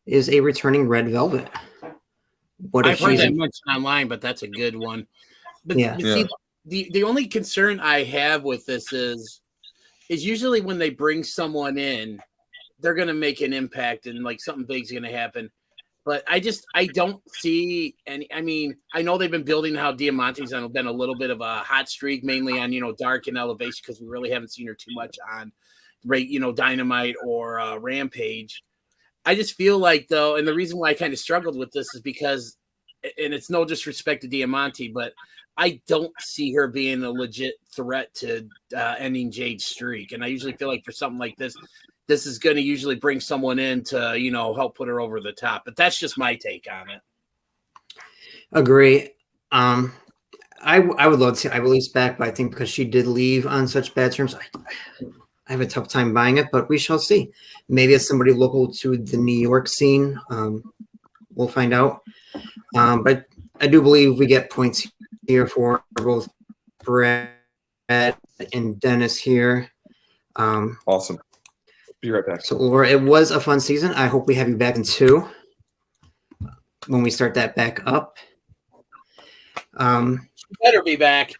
is a returning Red Velvet. What I've heard that mentioned online, but that's a good one. But see, the only concern I have with this is usually when they bring someone in, they're going to make an impact and like something big's going to happen. But I don't see any. I mean, I know they've been building how Diamante's been a little bit of a hot streak, mainly on Dark and Elevation, because we really haven't seen her too much on Dynamite or Rampage. I just feel like, though, and the reason why I kind of struggled with this is because, and it's no disrespect to Diamante, but I don't see her being a legit threat to ending Jade's streak. And I usually feel like for something like this is going to usually bring someone in to, help put her over the top. But that's just my take on it. Agree. I would love to see Ivory's back, but I think because she did leave on such bad terms, I have a tough time buying it, but we shall see. Maybe it's somebody local to the New York scene. We'll find out. But I do believe we get points here for both Brad and Dennis here. Awesome. Be right back. So, Laura, it was a fun season. I hope we have you back in 2 when we start that back up. She better be back.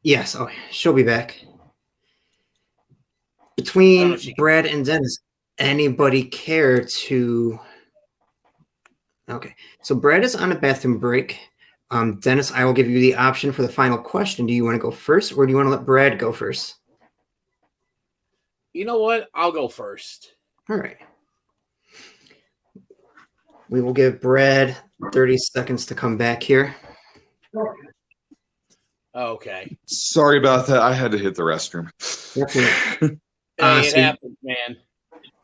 Yes, she'll be back. Between Brad and Dennis, anybody care to... Okay, so Brad is on a bathroom break. Dennis, I will give you the option for the final question. Do you want to go first, or do you want to let Brad go first? You know what? I'll go first. All right. We will give Brad 30 seconds to come back here. Okay. Sorry about that. I had to hit the restroom. It happens, man.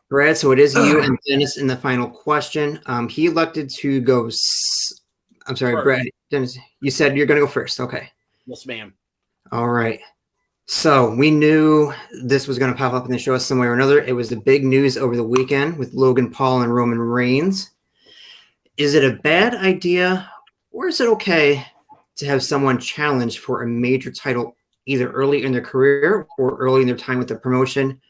Brad, so it is you and Dennis in the final question. He elected to go. I'm sorry, first. Brad. Dennis, you said you're going to go first. Okay. Yes, ma'am. All right. So we knew this was going to pop up in the show some way or another. It was the big news over the weekend with Logan Paul and Roman Reigns. Is it a bad idea, or is it okay to have someone challenge for a major title either early in their career or early in their time with the promotion?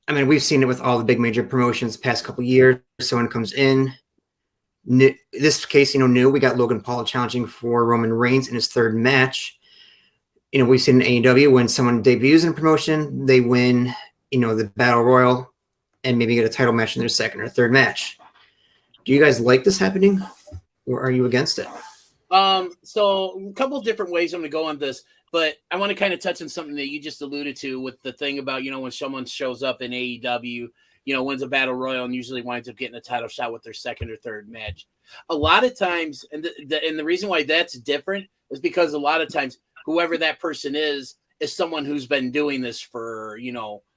I mean, we've seen it with all the big major promotions the past couple of years. Someone comes in. This case, new. We got Logan Paul challenging for Roman Reigns in his 3rd match. We've seen in AEW when someone debuts in promotion, they win, the Battle Royal and maybe get a title match in their 2nd or 3rd match. Do you guys like this happening, or are you against it? So a couple of different ways I'm going to go on this, but I want to kind of touch on something that you just alluded to with the thing about, when someone shows up in AEW, wins a Battle Royal and usually winds up getting a title shot with their 2nd or 3rd match. A lot of times, and the reason why that's different is because a lot of times whoever that person is someone who's been doing this for,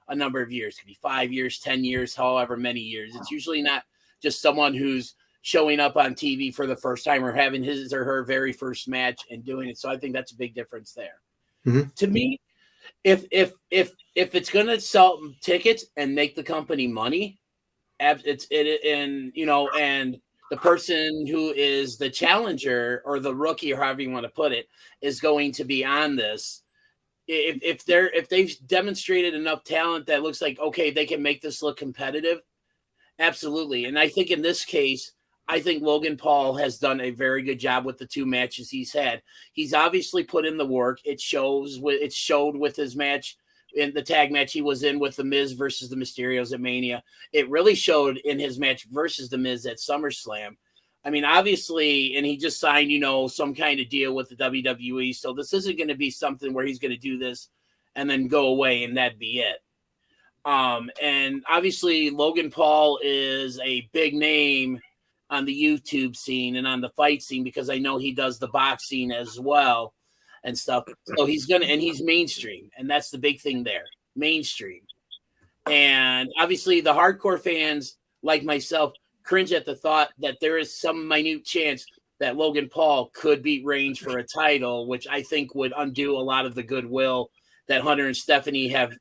a number of years. It could be 5 years, 10 years, however many years. It's usually not just someone who's showing up on TV for the first time or having his or her very first match and doing it. So I think that's a big difference there. Mm-hmm. To me, if it's going to sell tickets and make the company money, and the person who is the challenger or the rookie or however you want to put it is going to be on this. If they've demonstrated enough talent that looks like, okay, they can make this look competitive. Absolutely. And I think in this case, I think Logan Paul has done a very good job with the 2 matches he's had. He's obviously put in the work. It showed with his match in the tag match he was in with The Miz versus the Mysterios at Mania. It really showed in his match versus The Miz at SummerSlam. I mean, obviously, and he just signed, some kind of deal with the WWE. So this isn't going to be something where he's going to do this and then go away and that'd be it. And obviously Logan Paul is a big name on the YouTube scene and on the fight scene because I know he does the boxing as well and stuff. So he's mainstream, and that's the big thing there, mainstream. And obviously the hardcore fans like myself cringe at the thought that there is some minute chance that Logan Paul could beat Reigns for a title, which I think would undo a lot of the goodwill that Hunter and Stephanie have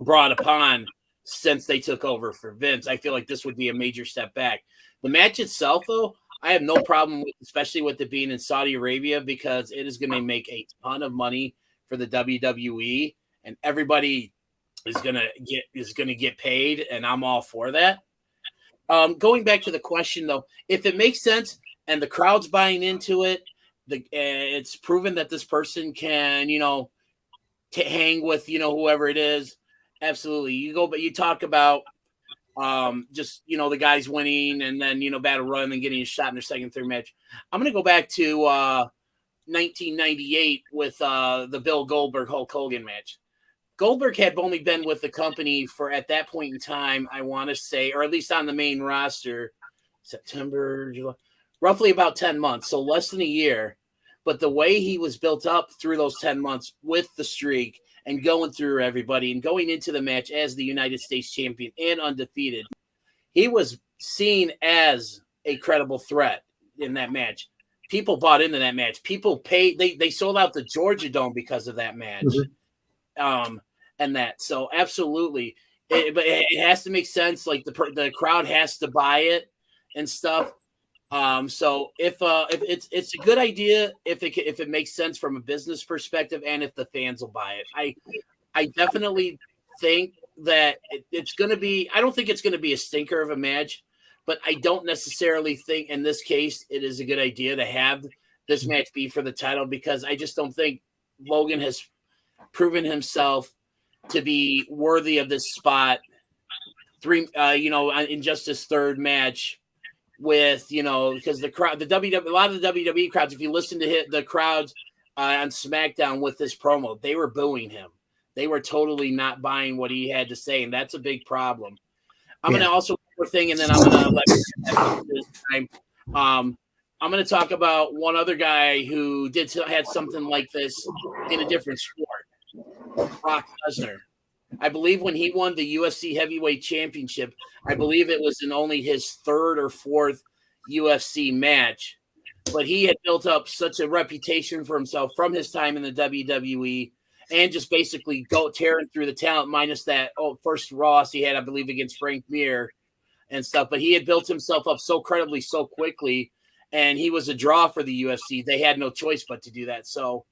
brought upon since they took over for Vince. I feel like this would be a major step back. The match itself, though, I have no problem with, especially with it being in Saudi Arabia, because it is going to make a ton of money for the WWE, and everybody is going to get paid, and I'm all for that. Going back to the question, though, if it makes sense and the crowd's buying into it, it's proven that this person can, hang with, whoever it is. Absolutely. But you talk about Just, the guys winning and then, battle royal and then getting a shot in their second, third match. I'm going to go back to 1998 with the Bill Goldberg Hulk Hogan match. Goldberg had only been with the company for, at that point in time, I want to say, or at least on the main roster, September, July, roughly about 10 months, so less than a year. But the way he was built up through those 10 months with the streak and going through everybody and going into the match as the United States champion and undefeated, he was seen as a credible threat in that match. People bought into that match. People paid. They sold out the Georgia Dome because of that match. Mm-hmm. And that. So absolutely. But it has to make sense. Like the crowd has to buy it and stuff. So if it's a good idea, if it makes sense from a business perspective, and if the fans will buy it, I definitely think that it's going to be. I don't think it's going to be a stinker of a match, but I don't necessarily think in this case it is a good idea to have this match be for the title, because I just don't think Logan has proven himself to be worthy of this spot. In just his third match. With because the crowd, a lot of the WWE crowds, if you listen to the crowds on SmackDown with this promo, they were booing him. They were totally not buying what he had to say, and that's a big problem. I'm going to also one thing, and then I'm going to let this time. I'm going to talk about one other guy who had something like this in a different sport, Brock Lesnar. I believe when he won the UFC Heavyweight Championship, I believe it was in only his third or fourth UFC match, but he had built up such a reputation for himself from his time in the WWE and just basically tearing through the talent, minus that first loss he had, I believe, against Frank Mir and stuff. But he had built himself up so credibly, so quickly, and he was a draw for the UFC. They had no choice but to do that. So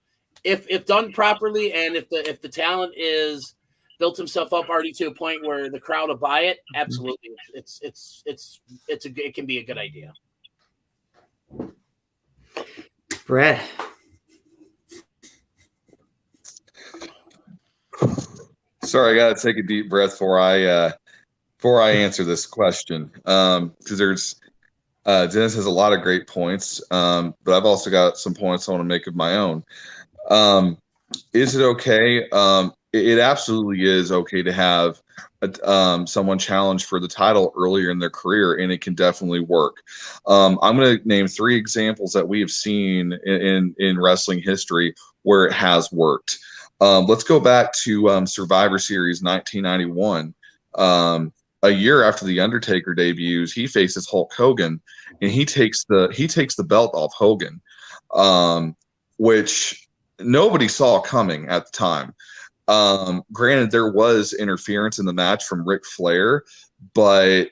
if done properly, and if the talent is built himself up already to a point where the crowd will buy it, absolutely, it can be a good idea. Brett. Sorry, I got to take a deep breath before I answer this question, because there's Dennis has a lot of great points, but I've also got some points I want to make of my own. Is it okay? It absolutely is okay to have someone challenge for the title earlier in their career, and it can definitely work. I'm going to name 3 examples that we have seen in wrestling history where it has worked. Let's go back to Survivor Series 1991. A year after the Undertaker debuts, he faces Hulk Hogan, and he takes the belt off Hogan, which nobody saw coming at the time. Granted, there was interference in the match from Ric Flair, but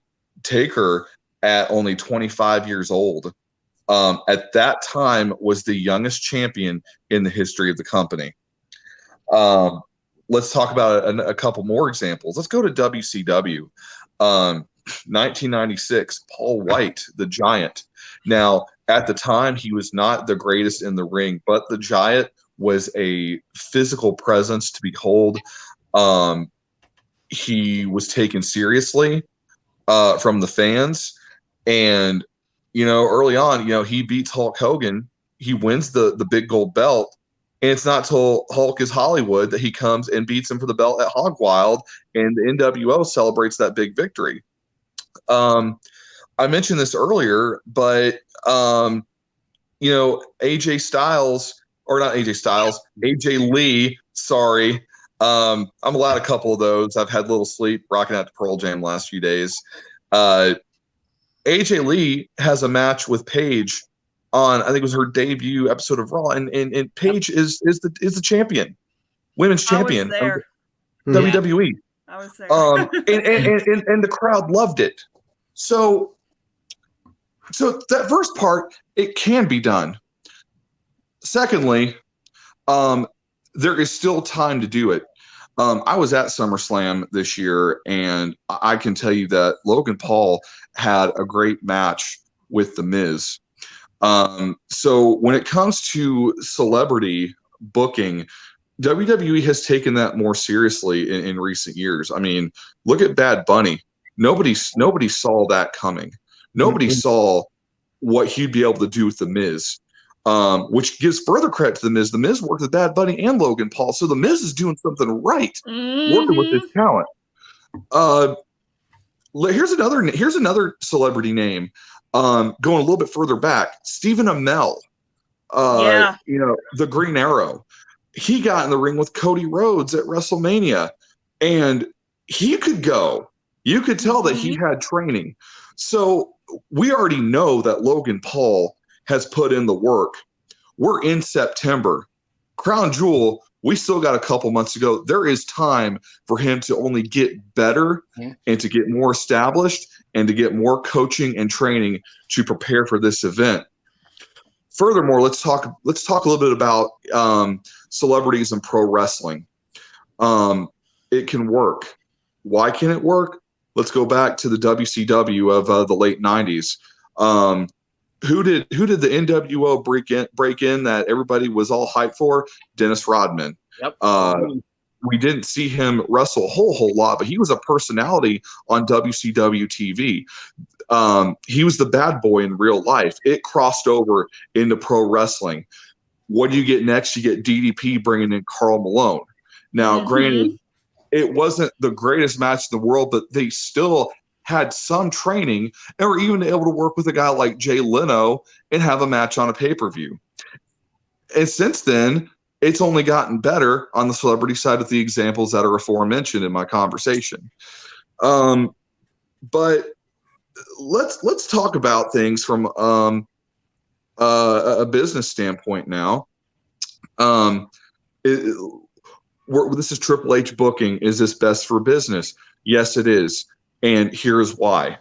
Taker, at only 25 years old, at that time was the youngest champion in the history of the company. Let's talk about a couple more examples. Let's go to WCW. 1996, Paul White, the Giant. Now, at the time, he was not the greatest in the ring, but the Giant was a physical presence to behold. He was taken seriously from the fans. And, early on, he beats Hulk Hogan. He wins the big gold belt. And it's not till Hulk is Hollywood that he comes and beats him for the belt at Hog Wild, and the NWO celebrates that big victory. I mentioned this earlier, but, AJ Lee, sorry. I'm allowed a couple of those. I've had little sleep rocking out to Pearl Jam last few days. AJ Lee has a match with Paige on, I think it was her debut episode of Raw, and Paige is the champion, women's champion of WWE. I was there. And the crowd loved it. So that first part, it can be done. Secondly, there is still time to do it. I was at SummerSlam this year, and I can tell you that Logan Paul had a great match with The Miz. So when it comes to celebrity booking, WWE has taken that more seriously in recent years. I mean, look at Bad Bunny. Nobody saw that coming. Nobody saw what he'd be able to do with The Miz, which gives further credit to The Miz. The Miz worked with Bad Bunny and Logan Paul, so The Miz is doing something right, working with this talent. Here's another celebrity name. Going a little bit further back, Stephen Amell, the Green Arrow. He got in the ring with Cody Rhodes at WrestleMania, and he could go. You could tell that he had training. So we already know that Logan Paul has put in the work. We're in September. Crown Jewel, we still got a couple months to go. There is time for him to only get better and to get more established and to get more coaching and training to prepare for this event. Furthermore, let's talk a little bit about celebrities in pro wrestling. It can work. Why can it work? Let's go back to the WCW of the late 90s. Who did the NWO break in that everybody was all hyped for? Dennis Rodman. Yep. We didn't see him wrestle a whole lot, but he was a personality on WCW TV. He was the bad boy in real life. It crossed over into pro wrestling. What do you get next? You get DDP bringing in Karl Malone. Now, granted, it wasn't the greatest match in the world, but they still had some training and were even able to work with a guy like Jay Leno and have a match on a pay-per-view. And since then, it's only gotten better on the celebrity side with the examples that are aforementioned in my conversation. But let's talk about things from a business standpoint now. This is Triple H booking. Is this best for business? Yes, it is. And here's why.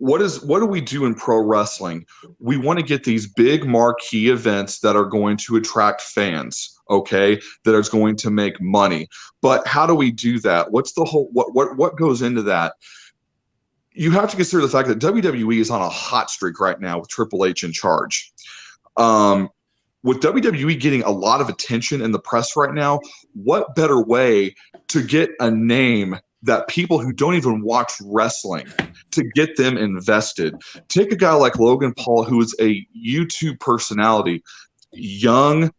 What do we do in pro wrestling? We want to get these big marquee events that are going to attract fans, okay, that are going to make money. But how do we do that? What's the whole what goes into that? You have to consider the fact that WWE is on a hot streak right now with Triple H in charge. With WWE getting a lot of attention in the press right now, what better way to get a name that people who don't even watch wrestling, to get them invested? Take a guy like Logan Paul, who is a YouTube personality, young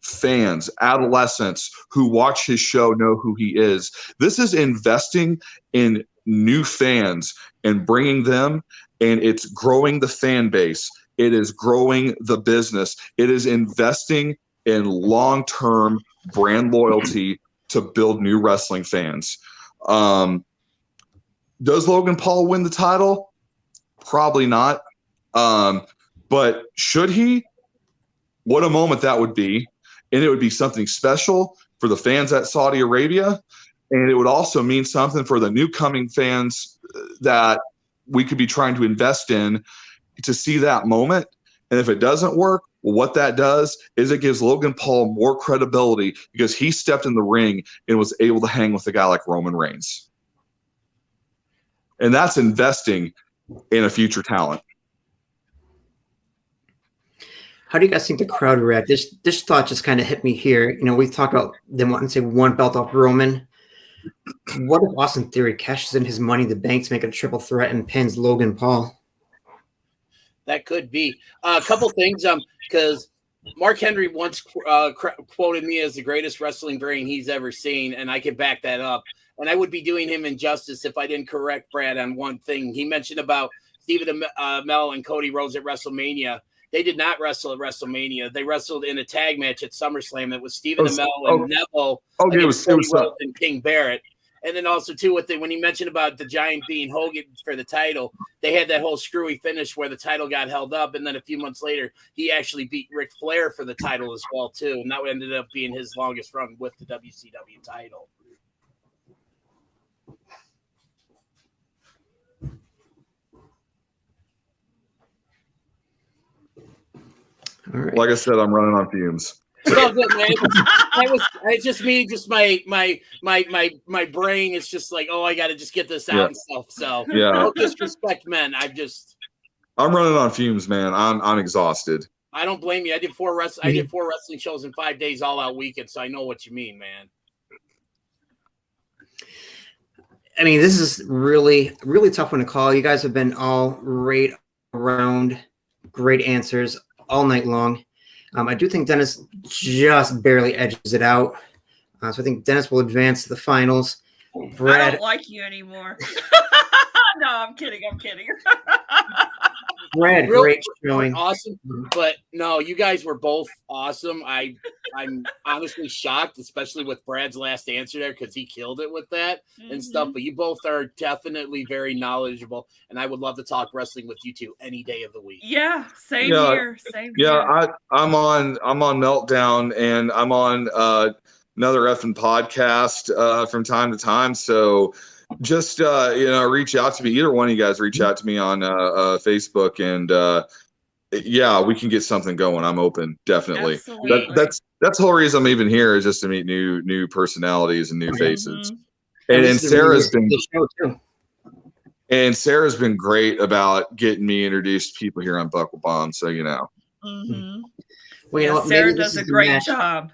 fans, adolescents who watch his show know who he is. This is investing in new fans and bringing them, and it's growing the fan base. It is growing the business. It is investing in long-term brand loyalty to build new wrestling fans. Does Logan Paul win the title? Probably not. But should he? What a moment that would be. And it would be something special for the fans at Saudi Arabia. And it would also mean something for the new coming fans that we could be trying to invest in to see that moment. And if it doesn't work, well, what that does is it gives Logan Paul more credibility because he stepped in the ring and was able to hang with a guy like Roman Reigns. And that's investing in a future talent. How do you guys think the crowd react? This thought just kind of hit me here. You know, we've talked about them wanting to say one belt off Roman. What if Austin Theory cashes in his Money in the Bank to make it a triple threat and pins Logan Paul? That could be a couple things. Because Mark Henry once quoted me as the greatest wrestling brain he's ever seen, and I can back that up. And I would be doing him injustice if I didn't correct Brad on one thing. He mentioned about Stephen Amell and Cody Rhodes at WrestleMania. They did not wrestle at WrestleMania. They wrestled in a tag match at SummerSlam. That was Stephen Amell and Neville against Cody Rhodes and King Barrett. And then also, too, when he mentioned about the Giant being Hogan for the title, they had that whole screwy finish where the title got held up. And then a few months later, he actually beat Ric Flair for the title as well, too. And that ended up being his longest run with the WCW title. All right. Like I said, I'm running on fumes. Well, good, man. It's just me, just my brain is just like, oh, I got to just get this out and stuff. So no disrespect, men. I'm running on fumes, man. I'm exhausted. I don't blame you. I did four wrestling shows in 5 days, all out weekend. So I know what you mean, man. I mean, this is really, really tough one to call. You guys have been all right around, great answers all night long. I do think Dennis just barely edges it out. So I think Dennis will advance to the finals. I Brad, don't like you anymore. No, I'm kidding. Brad, Real great showing. awesome, but no, you guys were both awesome. I'm honestly shocked, especially with Brad's last answer there, because he killed it with that and stuff. But you both are definitely very knowledgeable, and I would love to talk wrestling with you two any day of the week. Yeah, same Yeah. here. Same Yeah, here. I'm on Meltdown, and I'm on another effing podcast from time to time. So just reach out to me. Either one of you guys reach out to me on Facebook, and yeah, we can get something going. I'm open, definitely. Absolutely. That's the whole reason I'm even here, is just to meet new personalities and new faces. And this is Sarah's been the show too. and Sarah's been great about getting me introduced to people here on Buckle Bomb. So Well, you know what? Sarah Maybe this does is a the great match. job.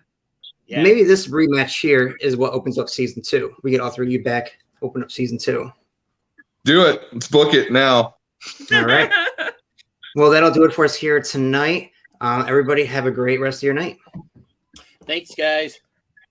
Yeah. Maybe this rematch here is what opens up season 2. We get all three of you back, open up season 2. do it. Let's book it now. All right. Well, that'll do it for us here tonight. Everybody have a great rest of your night. Thanks, guys.